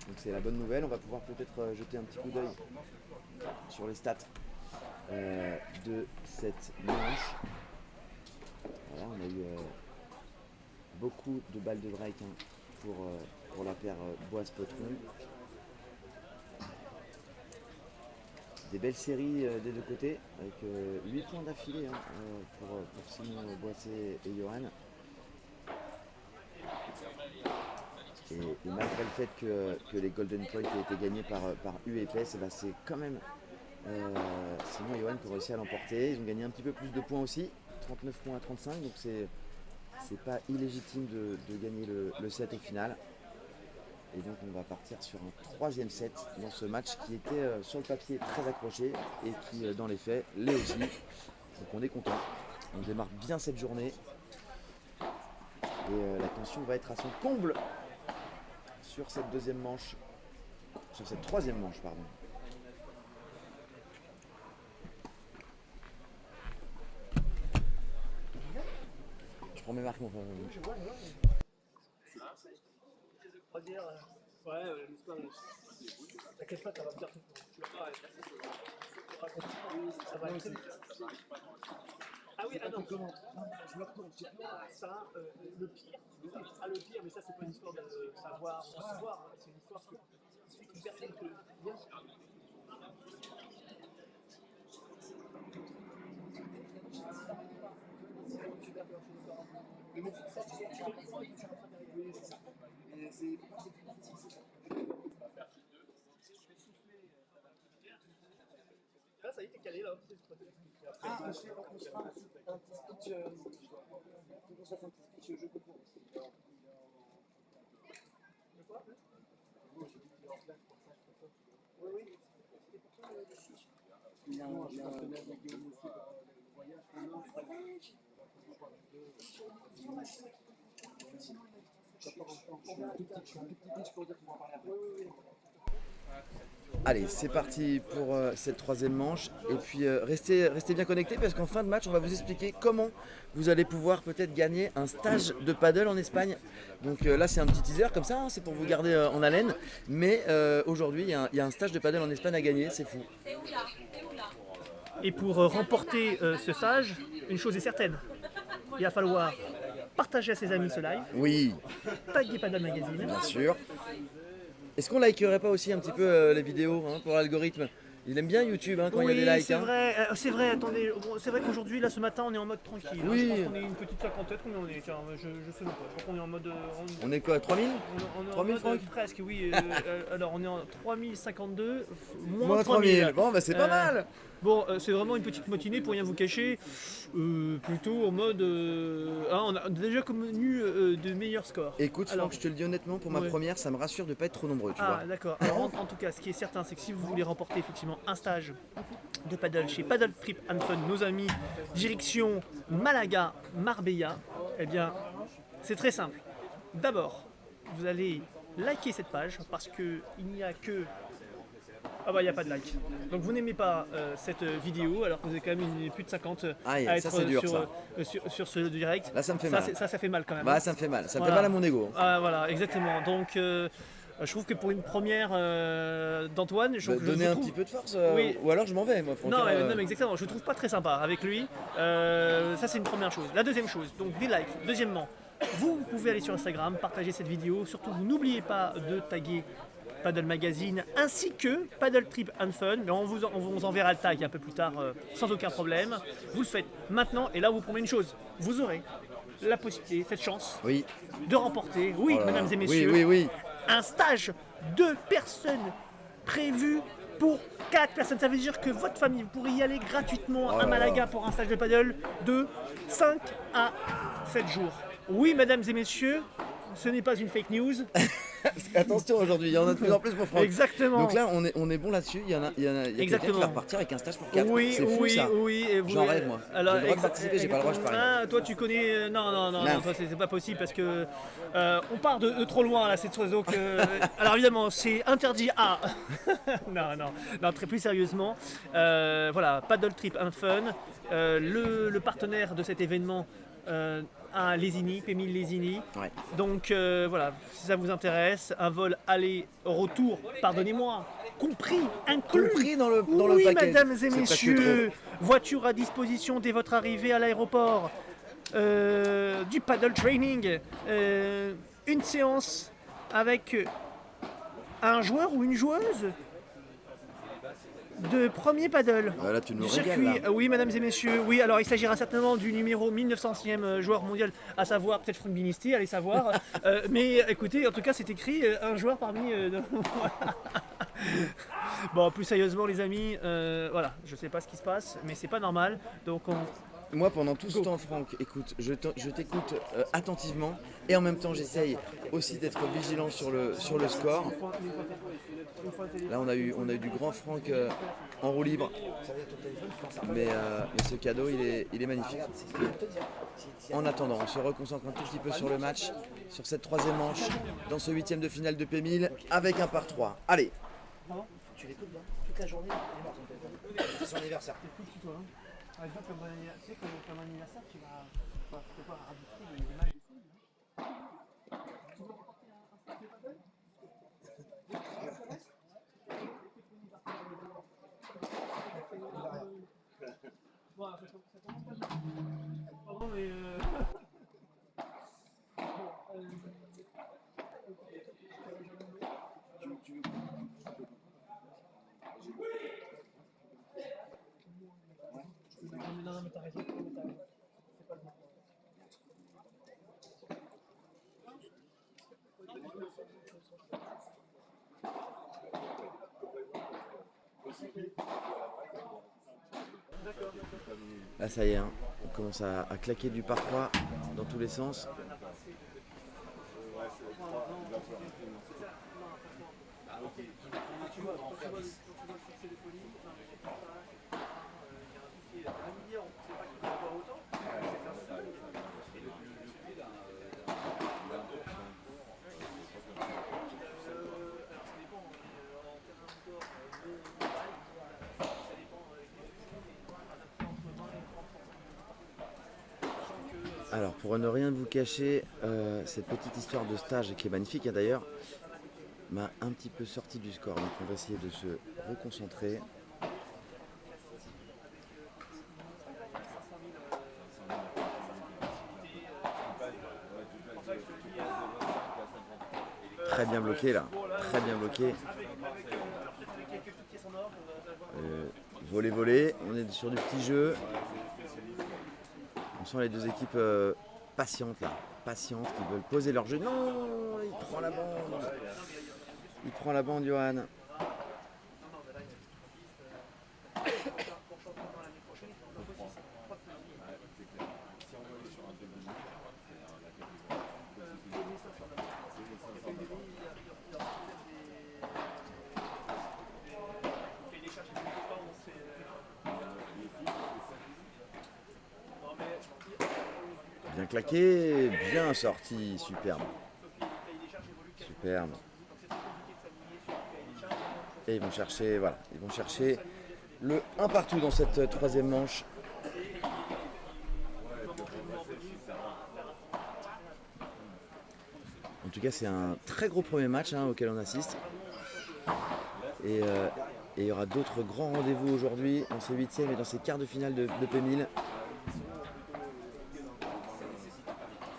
Donc c'est la bonne nouvelle. On va pouvoir peut-être jeter un petit coup d'œil sur les stats de cette manche. Voilà, on a eu beaucoup de balles de break pour la paire Boisse-Potron. Des belles séries des 2 côtés, avec 8 points d'affilée pour Simon Boissé et Johan. Et malgré le fait que les Golden Points aient été gagnés par UEPS, c'est quand même Simon et Johan qui ont réussi à l'emporter. Ils ont gagné un petit peu plus de points aussi, 39 points à 35, donc c'est pas illégitime de gagner le set au final. Et donc on va partir sur un 3e set dans ce match qui était sur le papier très accroché et qui dans les faits l'est aussi. Donc on est content. On démarre bien cette journée. Et la tension va être à son comble sur cette 2e manche. Sur cette 3e manche, pardon. Je prends mes marques, mon frère. Ouais, l'histoire. T'inquiète pas, ça va bien. Ça va être. Ah oui, non. Je me retourne. Ça, le pire. Le pire, mais ça, c'est pas une histoire de savoir ou recevoir. C'est une histoire que il suffit qu'une personne te vient. Là, ça y est, t'es calé là. Ah, on se fera un petit speech. On fasse un petit speech jeu de cours. De quoi? Oui. Il y a un partenaire de Guillaume aussi pour le voyage. Allez, c'est parti pour cette 3e manche. Et puis restez bien connectés parce qu'en fin de match, on va vous expliquer comment vous allez pouvoir peut-être gagner un stage de paddle en Espagne. Donc là, c'est un petit teaser comme ça, hein, c'est pour vous garder en haleine. Mais aujourd'hui, il y a un stage de paddle en Espagne à gagner, c'est fou. Et pour remporter ce stage, une chose est certaine, il va falloir partager à ses amis ce live, Oui, taguer Paddle Magazine, bien sûr. Est-ce qu'on likerait pas aussi un petit peu les vidéos pour l'algorithme? Il aime bien YouTube quand il y a des likes. C'est vrai, attendez, bon, c'est vrai qu'aujourd'hui, là ce matin, on est en mode tranquille. Oui. Je pense qu'on est une petite cinquantaine, combien on est? Tiens, je sais même pas, je crois qu'on est en mode... On est quoi, 3000? on est en 3000 mode francs presque, oui. Alors on est en 3052, Moins 3000. Bon, bah c'est pas mal. Bon, c'est vraiment une petite matinée pour rien vous cacher, plutôt en mode... on a déjà connu de meilleurs scores. Écoute, Franck, Alors, je te le dis honnêtement, pour ma ouais. première, ça me rassure de ne pas être trop nombreux, tu vois. Ah d'accord, alors en tout cas ce qui est certain c'est que si vous voulez remporter effectivement un stage de paddle chez Paddle Trip and Fun, nos amis, direction Malaga, Marbella, eh bien c'est très simple. D'abord, vous allez likez cette page parce qu'il n'y a que... Ah bah il n'y a pas de like. Donc vous n'aimez pas cette vidéo alors que vous avez quand même plus de 50 Aïe, à ça, être c'est dur, sur ce direct. Là, ça me fait mal. Ça fait mal quand même. Bah, ça me fait mal. Ça me fait Voilà. mal à mon ego. Ah, voilà, exactement. Donc je trouve que pour une première d'Antoine, je Donner un trouve... petit peu de force, Oui. ou alors je m'en vais, moi. Non, mais exactement, je le trouve pas très sympa avec lui. Ça, c'est une première chose. La deuxième chose, donc des likes. Deuxièmement, vous pouvez aller sur Instagram, partager cette vidéo. Surtout, vous n'oubliez pas de taguer Paddle Magazine ainsi que Paddle Trip and Fun. Mais on vous enverra le tag un peu plus tard sans aucun problème. Vous le faites maintenant et là, vous promet une chose. Vous aurez la possibilité, cette chance Oui. de remporter, oui, Oh là mesdames là. et messieurs, Oui. un stage de personnes prévu pour 4 personnes. Ça veut dire que votre famille, vous pourrez y aller gratuitement Oh à là Malaga là. pour un stage de paddle de 5 à 7 jours. Oui, mesdames et messieurs, ce n'est pas une fake news. Attention, aujourd'hui, il y en a de plus en plus pour Franck. Exactement. Donc là, on est bon là-dessus. Il y a quelqu'un qui Exactement. va repartir avec un stage pour 4. Oui, C'est fou, oui, ça. oui. Et vous, J'en rêve, moi. Alors, J'ai le droit de participer, j'ai pas le droit, je parie. Ah, toi, tu connais. Non, toi, c'est pas possible parce que on part de trop loin là. Donc, alors évidemment, c'est interdit à. non, très plus sérieusement. Voilà, Paddle Trip and Fun, le partenaire de cet événement. À Lesini, Pémil Lesini. Ouais. Donc voilà, si ça vous intéresse, un vol aller-retour, pardonnez-moi, inclus Compris dans le oui, package. mesdames et C'est presque messieurs, voiture à disposition dès votre arrivée à l'aéroport, du paddle training, une séance avec un joueur ou une joueuse de premier paddle. Là, tu nous Du régales, circuit, là. oui, mesdames et messieurs, oui, alors il s'agira certainement du numéro 1900e joueur mondial, à savoir peut-être Franck Binisti, allez savoir. Mais écoutez, en tout cas, c'est écrit un joueur parmi. Bon, plus sérieusement, les amis, voilà, je sais pas ce qui se passe, mais c'est pas normal. Donc, Moi, pendant tout ce temps, Franck, écoute, je t'écoute attentivement et en même temps, j'essaye aussi d'être vigilant sur le score. Là, on a eu du grand Franck en roue libre, mais ce cadeau, il est magnifique. En attendant, on se reconcentre un tout petit peu sur le match, sur cette troisième manche, dans ce 8e de finale de P1000, avec un par 3. Allez. Tu l'écoutes bien toute la journée, il est mort son téléphone. C'est son anniversaire. par exemple, comme anniversaire, tu vas pouvoir arbitrer des matchs de foot. Tu veux remporter un stage de paddle? Bon, ça commence pas bien. Pardon, mais non, mais t'as raison. C'est pas le bon. Là, ça y est, hein, on commence à claquer du par 3 dans tous les sens. Alors, pour ne rien vous cacher, cette petite histoire de stage, qui est magnifique hein, d'ailleurs, m'a un petit peu sorti du score. Donc on va essayer de se reconcentrer. Très bien bloqué là, très bien bloqué. Voler, on est sur du petit jeu. On sent les deux équipes patientes là, patientes, qui veulent poser leur jeu. Non, il prend la bande. Il prend la bande, Johan. Bien claqué, bien sorti, superbe. Superbe. Et ils vont chercher, voilà, ils vont chercher le 1 partout dans cette troisième manche. En tout cas, c'est un très gros premier match auquel on assiste. Et il y aura d'autres grands rendez-vous aujourd'hui dans ces huitièmes et dans ces quarts de finale de P1000.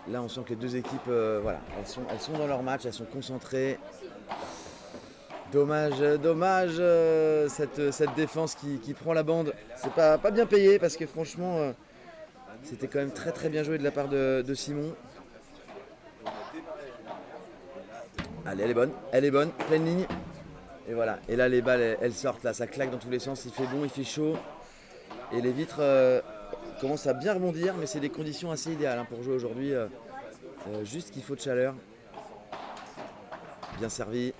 Là, on sent que les deux équipes, voilà, elles sont dans leur match, elles sont concentrées. Dommage, cette défense qui prend la bande. C'est pas bien payé parce que franchement, c'était quand même très très bien joué de la part de Simon. Allez, elle est bonne, pleine ligne. Et voilà, et là les balles elles sortent, là ça claque dans tous les sens, il fait bon, il fait chaud. Et les vitres commencent à bien rebondir, mais c'est des conditions assez idéales pour jouer aujourd'hui. Juste qu'il faut de chaleur. Bien servi.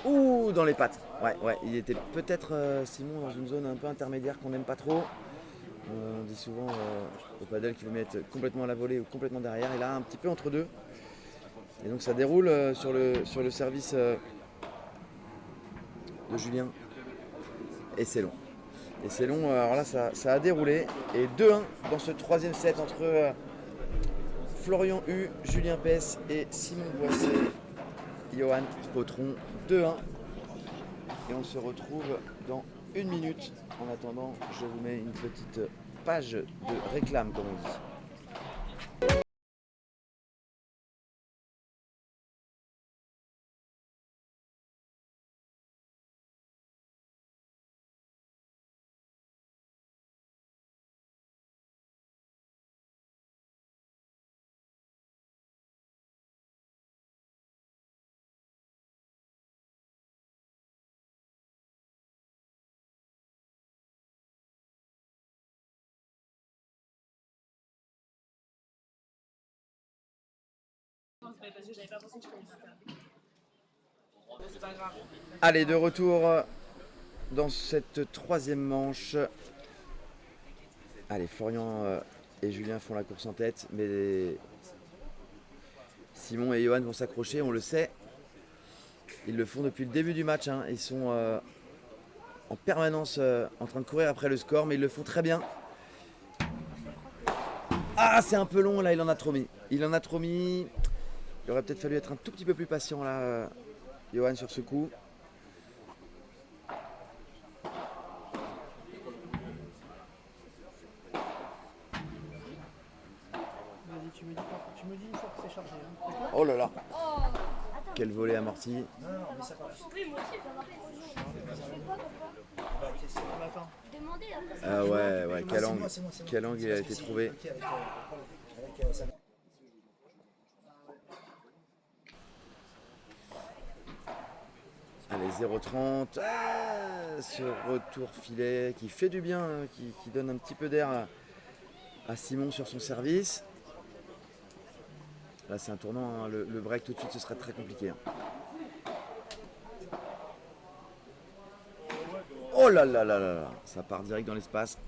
Ouh, dans les pattes. Ouais, il était peut-être Simon dans une zone un peu intermédiaire qu'on n'aime pas trop. On dit souvent au paddle qu'il vaut mieux être complètement à la volée ou complètement derrière. Et là, un petit peu entre deux. Et donc ça déroule sur le service de Julien. Et c'est long. Alors là, ça a déroulé. Et 2-1 dans ce troisième set entre Florian Hu, Julien Pes et Simon Boisset. Johan Potron, 2-1. Et on se retrouve dans 1 minute. En attendant, je vous mets une petite page de réclame, comme on dit. Allez, de retour dans cette troisième manche. Allez, Florian et Julien font la course en tête, mais Simon et Johan vont s'accrocher, on le sait. Ils le font depuis le début du match. Ils sont en permanence en train de courir après le score, mais ils le font très bien. Ah, c'est un peu long là, il en a trop mis. Il aurait peut-être fallu être un tout petit peu plus patient là, Johan, sur ce coup. Vas-y, tu me dis une fois que c'est chargé. Oh là là. Quel volet amorti. Non, mais ça part. Oui, moi aussi, ça va. On attend. Demandez après ça. Ah ouais, quel C'est angle. moi, c'est moi. Quel angle il a été trouvé. Ok, avec ça. Allez, 0,30. Ce retour filet qui fait du bien, qui donne un petit peu d'air à Simon sur son service. Là, c'est un tournant. Le break tout de suite, ce serait très compliqué. Oh là là là là là. Ça part direct dans l'espace.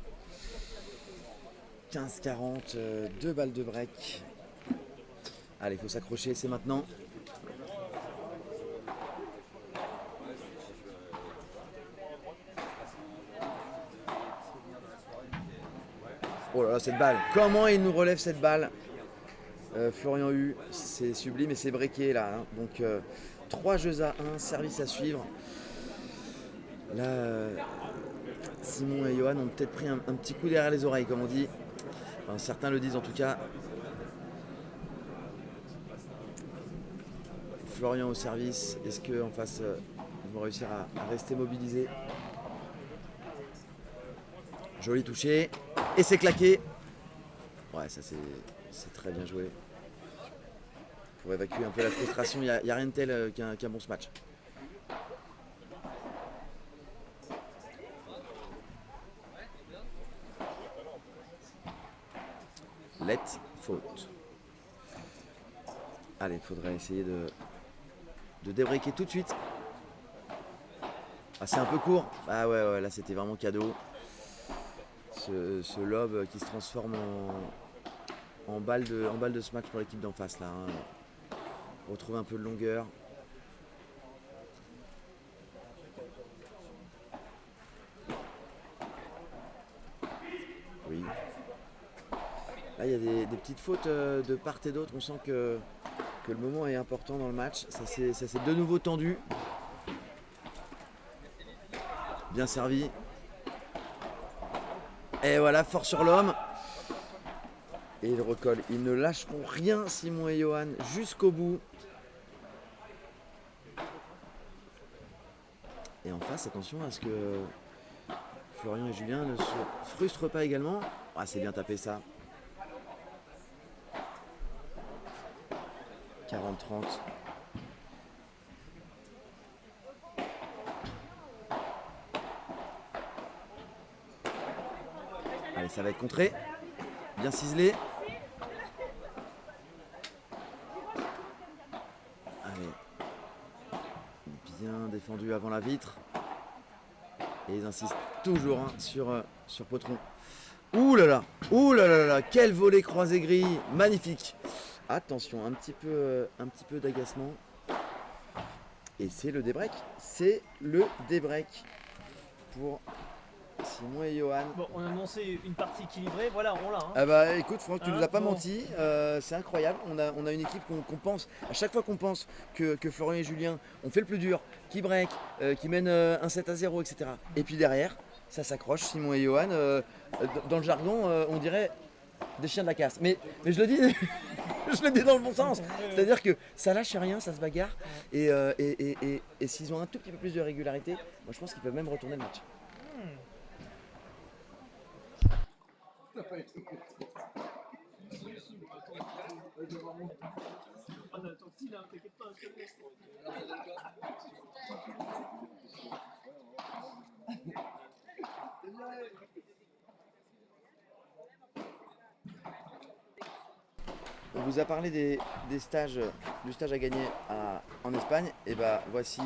15-40, 2 balles de break. Allez, il faut s'accrocher, c'est maintenant. Oh là là, cette balle. Comment il nous relève cette balle, Florian Hu, c'est sublime et c'est breaké là. Donc 3 jeux à 1, service à suivre. Là, Simon et Johan ont peut-être pris un petit coup derrière les oreilles, comme on dit. Enfin, certains le disent en tout cas. Florian au service. Est-ce qu'en face, ils vont réussir à rester mobilisés? Joli touché. Et c'est claqué. Ouais, ça c'est très bien joué. Pour évacuer un peu la frustration, il n'y a rien de tel qu'un bon match. Let faute. Allez, il faudrait essayer de débreaker tout de suite. Ah, c'est un peu court. Ah ouais, là c'était vraiment cadeau. Ce lob qui se transforme en balle de ce match pour l'équipe d'en face là. Hein. Retrouver un peu de longueur. Oui. Là il y a des petites fautes de part et d'autre. On sent que le moment est important dans le match. Ça s'est de nouveau tendu. Bien servi. Et voilà, fort sur l'homme. Et il recolle. Ils ne lâcheront rien, Simon et Johan, jusqu'au bout. Et en face, attention à ce que Florian et Julien ne se frustrent pas également. Ah, c'est bien tapé ça. 40-30. Allez, ça va être contré. Bien ciselé. Allez. Bien défendu avant la vitre. Et ils insistent toujours hein, sur Potron. Ouh là là. Ouh là là là. Quel volet croisé gris. Magnifique. Attention, un petit peu d'agacement. Et c'est le débreak. C'est le débreak pour Simon et Johan. Bon, on a annoncé une partie équilibrée, voilà, on l'a. Hein. Ah bah écoute Franck, tu nous as pas bon. menti, c'est incroyable, on a une équipe qu'on pense, à chaque fois qu'on pense que Florian et Julien ont fait le plus dur, qui break, qui mènent un 7-0, etc. Et puis derrière, ça s'accroche, Simon et Johan, dans le jargon, on dirait des chiens de la casse. Mais je le dis, je le dis dans le bon sens, c'est-à-dire que ça lâche rien, ça se bagarre, et s'ils ont un tout petit peu plus de régularité, moi je pense qu'ils peuvent même retourner le match. On vous a parlé des stages, du stage à gagner en Espagne, et bah voici.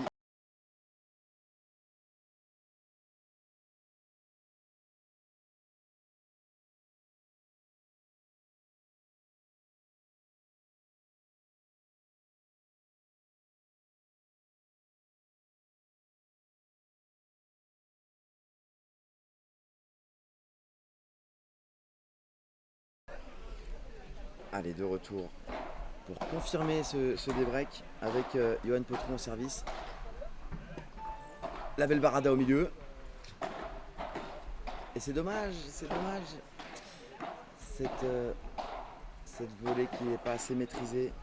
Allez, de retour pour confirmer ce débreak avec Johan Potron au service. La belle barada au milieu. Et c'est dommage. Cette volée qui n'est pas assez maîtrisée.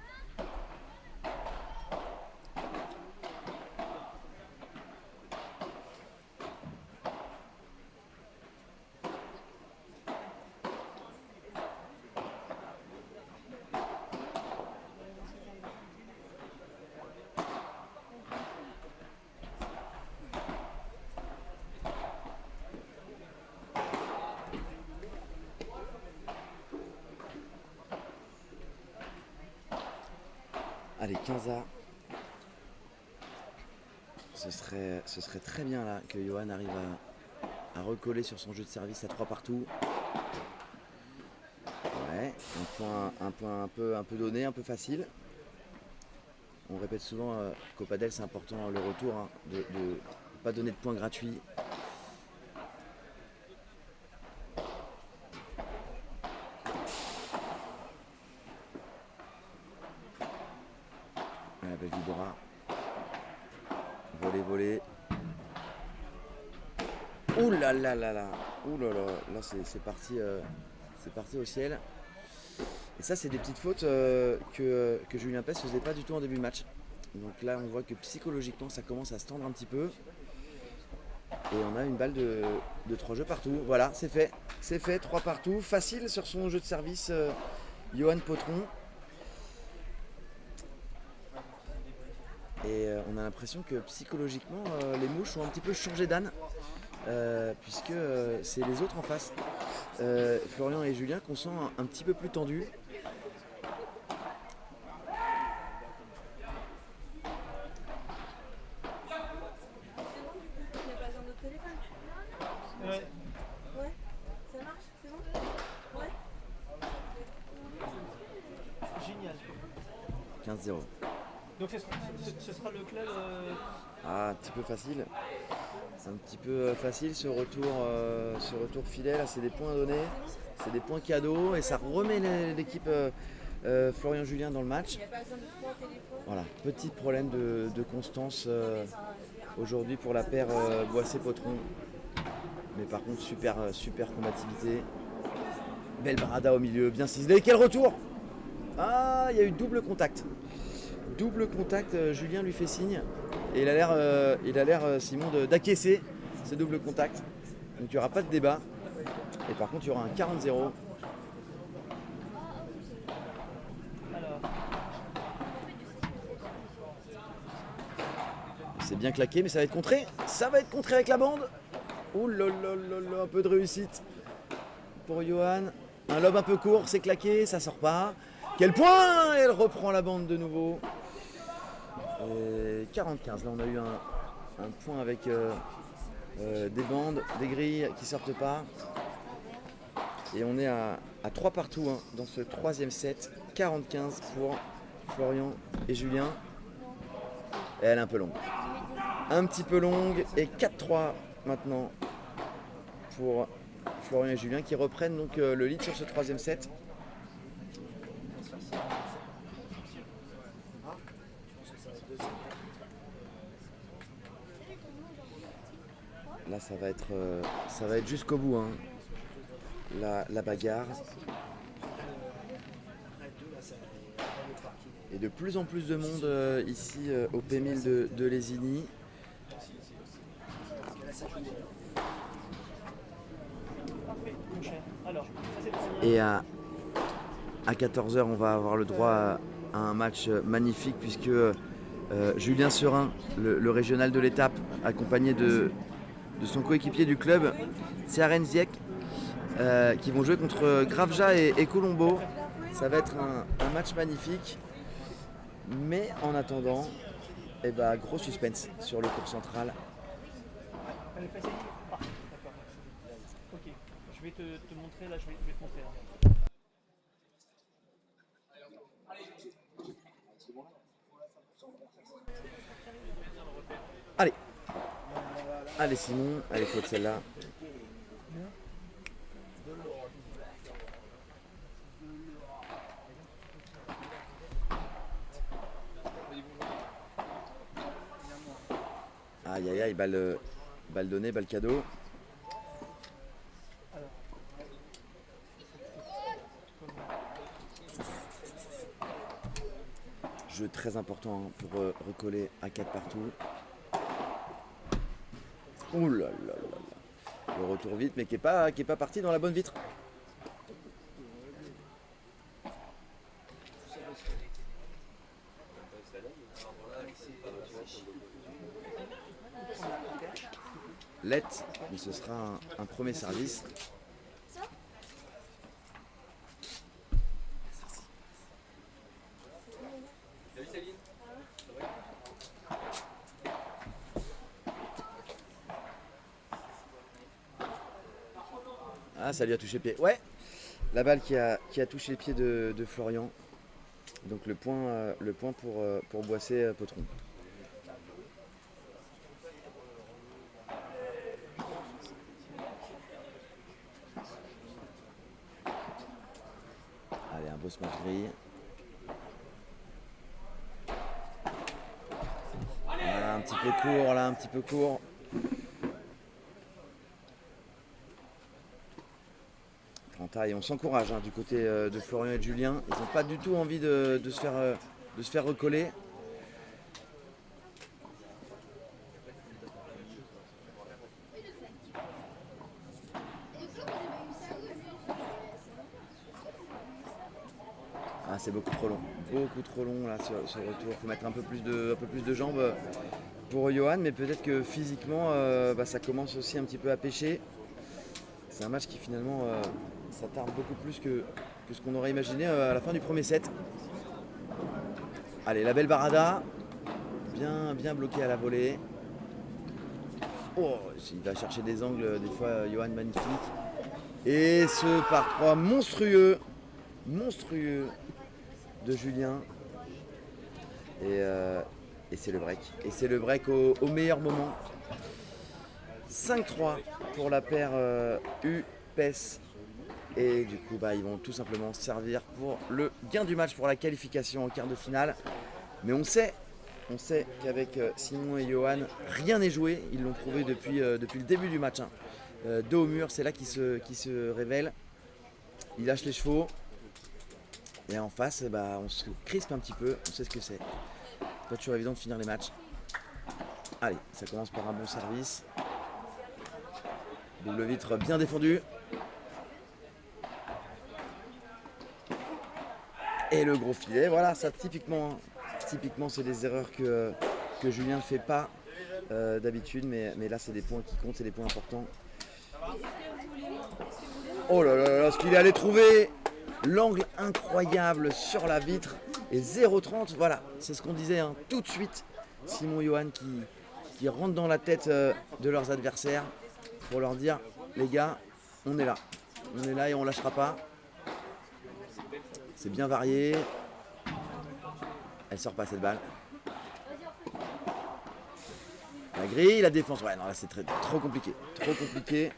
Allez, 15A. Ce serait très bien là que Johan arrive à recoller sur son jeu de service à 3 partout. Ouais, un point un peu donné, un peu facile. On répète souvent qu'au padel c'est important le retour, hein, de pas donner de points gratuits. La belle Vibora. Volé. Ouh là là là là. Ouh là là. Là c'est parti au ciel. Et ça c'est des petites fautes que Julien Pes faisait pas du tout en début de match. Donc là on voit que psychologiquement ça commence à se tendre un petit peu. Et on a une balle de 3 jeux partout. Voilà, c'est fait, 3 partout. Facile sur son jeu de service, Johan Potron. Et on a l'impression que psychologiquement, les mouches ont un petit peu changé d'âne. Puisque c'est les autres en face, Florian et Julien, qu'on sent un petit peu plus tendus. Ouais. Ouais, ça marche, c'est bon? Ouais. génial. 15-0. Donc ce sera le club. Ah, un petit peu facile. C'est un petit peu facile ce retour filet. Là, c'est des points donnés. C'est des points cadeaux. Et ça remet l'équipe Florian Julien dans le match. Voilà, petit problème de constance aujourd'hui pour la paire Boissé-Potron. Mais par contre, super combativité. Belle barada au milieu, bien ciselé. Quel retour! Ah, il y a eu double contact. Double contact, Julien lui fait signe. Et il a l'air Simon, d'acquiescer ce double contact. Donc il n'y aura pas de débat. Et par contre, il y aura un 40-0. Alors, C'est bien claqué, mais ça va être contré. Ça va être contré avec la bande. Ouh là là là là, un peu de réussite pour Johan. Un lob un peu court, c'est claqué, ça sort pas. Quel point! Elle reprend la bande de nouveau. Et 45, là on a eu un point avec des bandes, des grilles qui sortent pas. Et on est à 3 partout hein, dans ce troisième set. 45 pour Florian et Julien. Et elle est un peu longue. Un petit peu longue et 4-3 maintenant pour Florian et Julien qui reprennent donc le lead sur ce troisième set. Là ça va être jusqu'au bout hein. La bagarre. Et de plus en plus de monde ici au P1000 de Lésigny. parfait, mon cher. Alors, ça c'est le premier. Et à 14h, on va avoir le droit à un match magnifique puisque Julien Serin, le régional de l'étape, accompagné de son coéquipier du club, Ciaren Ziek, qui vont jouer contre Gravja et Colombo. Ça va être un match magnifique. Mais en attendant, gros suspense sur le cours central. Elle est facile. Ah, d'accord. Ok, je vais te montrer là, je vais te montrer là. Allez Simon, allez faute celle-là. Aïe aïe aïe, balle donnée, balle cadeau. Jeu très important hein, pour recoller à 4 partout. Ouh là là là là. Le retour vite mais qui est pas parti dans la bonne vitre. Let, mais ce sera un premier service. Ah, ça lui a touché le pied. Ouais, la balle qui a touché le pied de Florian. Donc le point pour Boissé-Potron. Allez, un beau smash grille. Voilà, un petit peu court, là, un petit peu court. Et on s'encourage hein, du côté de Florian et de Julien. Ils n'ont pas du tout envie de se faire recoller. Ah, c'est beaucoup trop long là ce retour. Il faut mettre un peu plus de jambes pour Johan, mais peut-être que physiquement ça commence aussi un petit peu à pêcher. C'est un match qui finalement s'attarde beaucoup plus que ce qu'on aurait imaginé à la fin du premier set. Allez, la belle barada, bien bloqué à la volée. Oh, il va chercher des angles, des fois Johan magnifique. Et ce par 3 monstrueux de Julien. Et c'est le break. Et c'est le break au meilleur moment. 5-3 pour la paire U-PES. Et du coup, ils vont tout simplement servir pour le gain du match, pour la qualification en quart de finale. Mais on sait qu'avec Simon et Johan, rien n'est joué. Ils l'ont prouvé depuis le début du match. Dos au mur, c'est là qu'il se révèle. Il lâche les chevaux. Et en face, on se crispe un petit peu. On sait ce que c'est. Pas toujours évident de finir les matchs. Allez, ça commence par un bon service. Double vitre bien défendu. Et le gros filet, voilà, ça typiquement c'est des erreurs que Julien ne fait pas d'habitude, mais là c'est des points qui comptent, c'est des points importants. Oh là là là, ce qu'il est allé trouver, l'angle incroyable sur la vitre et 0,30, voilà, c'est ce qu'on disait tout de suite. Simon et Johan qui rentrent dans la tête de leurs adversaires pour leur dire, les gars, on est là et on lâchera pas. C'est bien varié. Elle sort pas cette balle. La grille, la défense. Ouais, non, là c'est trop compliqué. Trop compliqué.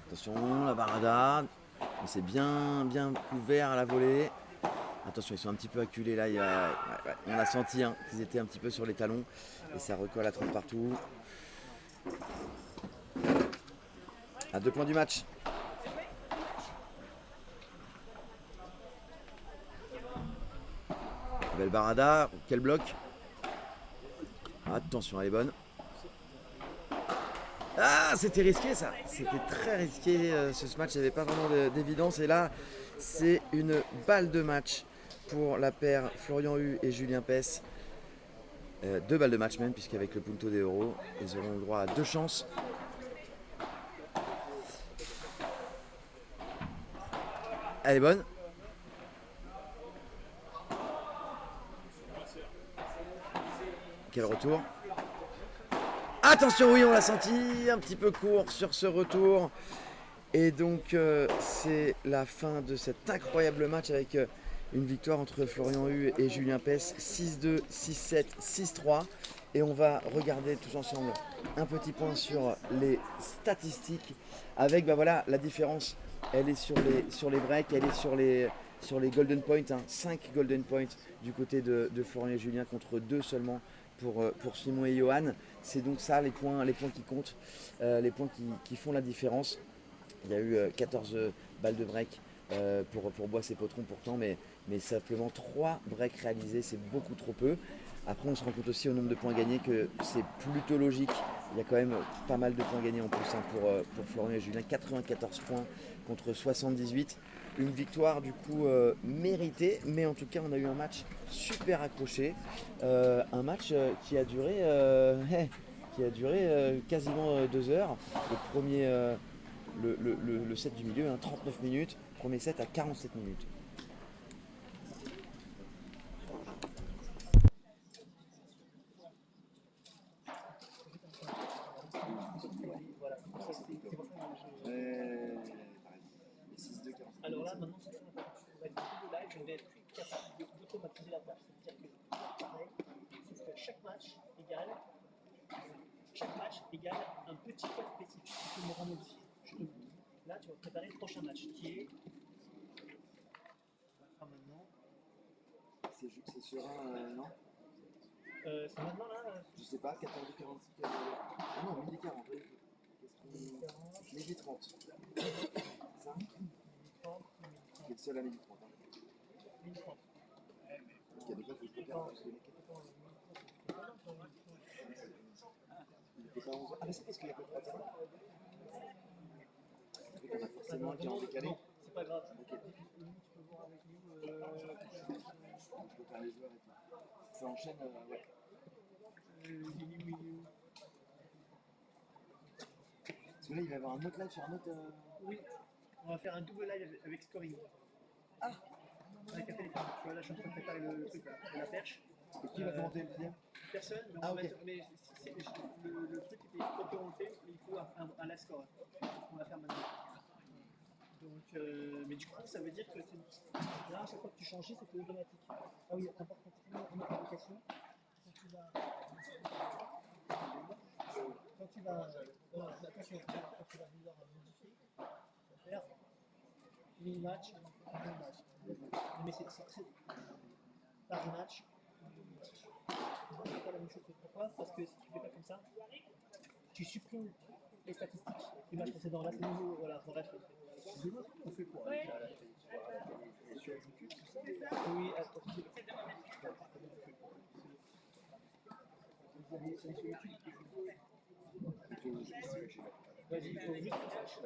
Attention, la barada. C'est bien couvert à la volée. Attention, ils sont un petit peu acculés là. On a senti qu'ils étaient un petit peu sur les talons. Et ça recolle à 30 partout. À 2 points du match. Belle barada. Quel bloc. Attention, elle est bonne. Ah, c'était risqué ça. C'était très risqué ce match. Il n'y avait pas vraiment d'évidence. Et là, c'est une balle de match pour la paire Florian Hu et Julien PES. 2 balles de match même, puisqu'avec le Punto des Euros, ils auront le droit à 2 chances. Elle est bonne. Quel retour. Attention, oui, on l'a senti, un petit peu court sur ce retour. Et donc, c'est la fin de cet incroyable match avec une victoire entre Florian Hu et Julien PES, 6-2, 6-7, 6-3. Et on va regarder tous ensemble un petit point sur les statistiques. Avec, voilà, la différence, elle est sur les breaks, elle est sur les golden points. 5 golden points du côté de Florian et Julien contre 2 seulement pour Simon et Johan. C'est donc ça les points qui comptent, les points qui font la différence. Il y a eu 14 balles de break pour Boisse et Potron pourtant, mais simplement 3 breaks réalisés, c'est beaucoup trop peu. Après on se rend compte aussi au nombre de points gagnés que c'est plutôt logique. Il y a quand même pas mal de points gagnés en plus pour Florian et Julien, 94 points contre 78. Une victoire du coup méritée, mais en tout cas on a eu un match super accroché, un match qui a duré quasiment 2 heures. Le premier, le set du milieu, 39 minutes, premier set à 47 minutes. Alors là, maintenant, c'est ça, on va être beaucoup de live, je vais être plus capable d'automatiser la tâche. C'est-à-dire que pareil, sauf que chaque match égale un petit code spécifique qui peut me rendre aussi. Là, tu vas préparer le prochain match qui est. On va faire maintenant. C'est sur un, non C'est maintenant là. Je sais pas, 14h46. Ah non, 12h40. Midi 30. Ça c'est le seul à midi 30. Midi 30. Ok, donc là, il faut se préparer parce que il n'était pas 11h. Ah, mais c'est parce qu'il y a que 3 terrains. On a forcément un qui est en décalé. C'est pas grave. Ok. Tu peux voir avec nous. Je peux faire les joueurs et tout. Ça enchaîne, ouais. Parce que là, il va y avoir un autre live sur un autre. Oui, on va faire un double live avec scoring. Avec un téléphone. Tu vois, là, je suis en train de préparer le truc là, de la perche. Et qui va commenter le deuxième? Personne, mais, on Ah, va ok. mettre- mais le truc était quand on le fait, il faut un live score. On va faire maintenant. Donc, mais du coup, ça veut dire que là, à chaque fois que tu changeais, c'était automatique. Ah oui, important, une autre application. Quand tu vas. Quand tu vas. Attention, quand tu vas vouloir modifier, tu vas faire mini-match, mini-match. Mais c'est très. Par match. C'est pas la même chose. Pourquoi? Parce que si tu fais pas comme ça, tu supprimes les statistiques du match précédent. Là, c'est nouveau. Voilà, bref. On fait quoi? Ouais. Sur YouTube, tout ça? Oui, attends. Vas-y, il faut juste que tu saches.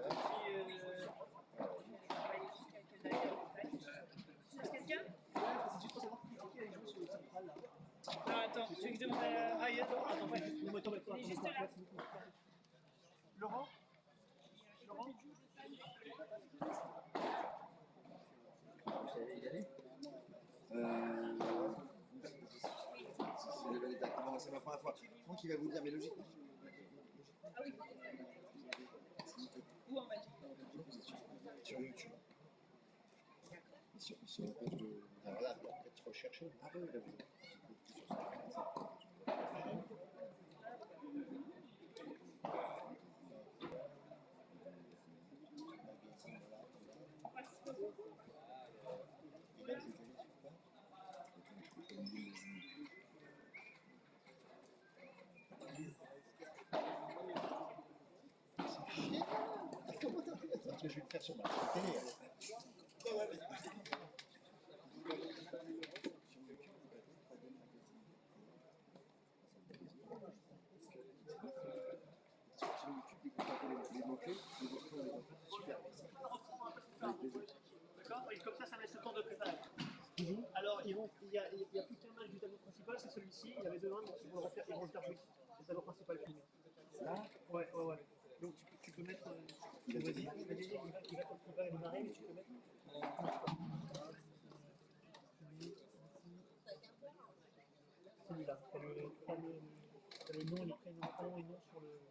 Cherche quelqu'un? C'est juste pour savoir qui a joué sur le central là. Ah, attends, tu veux que je demande à Ryan? Attends, ouais, attends, Il est juste là. Laurent? Laurent? Vous savez y aller? C'est ma première fois. Franck, il va vous dire, mais logiquement. Ah oui. Où en bas? Sur YouTube. Sur la page de. Alors là, peut-être rechercher. Ah oui, là, comment t'as fait ça? Je vais le faire sur ma télé. Sur YouTube, vous tapez les mots-clés, les mots-clés, on les voit pas. Super. D'accord? Et comme ça me laisse le temps de préparer. Alors, il y a plus qu'un match du tableau principal, c'est celui-ci. Il y avait besoin, donc ils vont le refaire, ils vont le faire jouer. C'est le tableau principal fini. Là, Ouais. Donc tu peux mettre. Vas-y, il va te préparer le marée, mais tu peux mettre. Celui-là. T'as le nom et le prénom, prénom et nom sur le.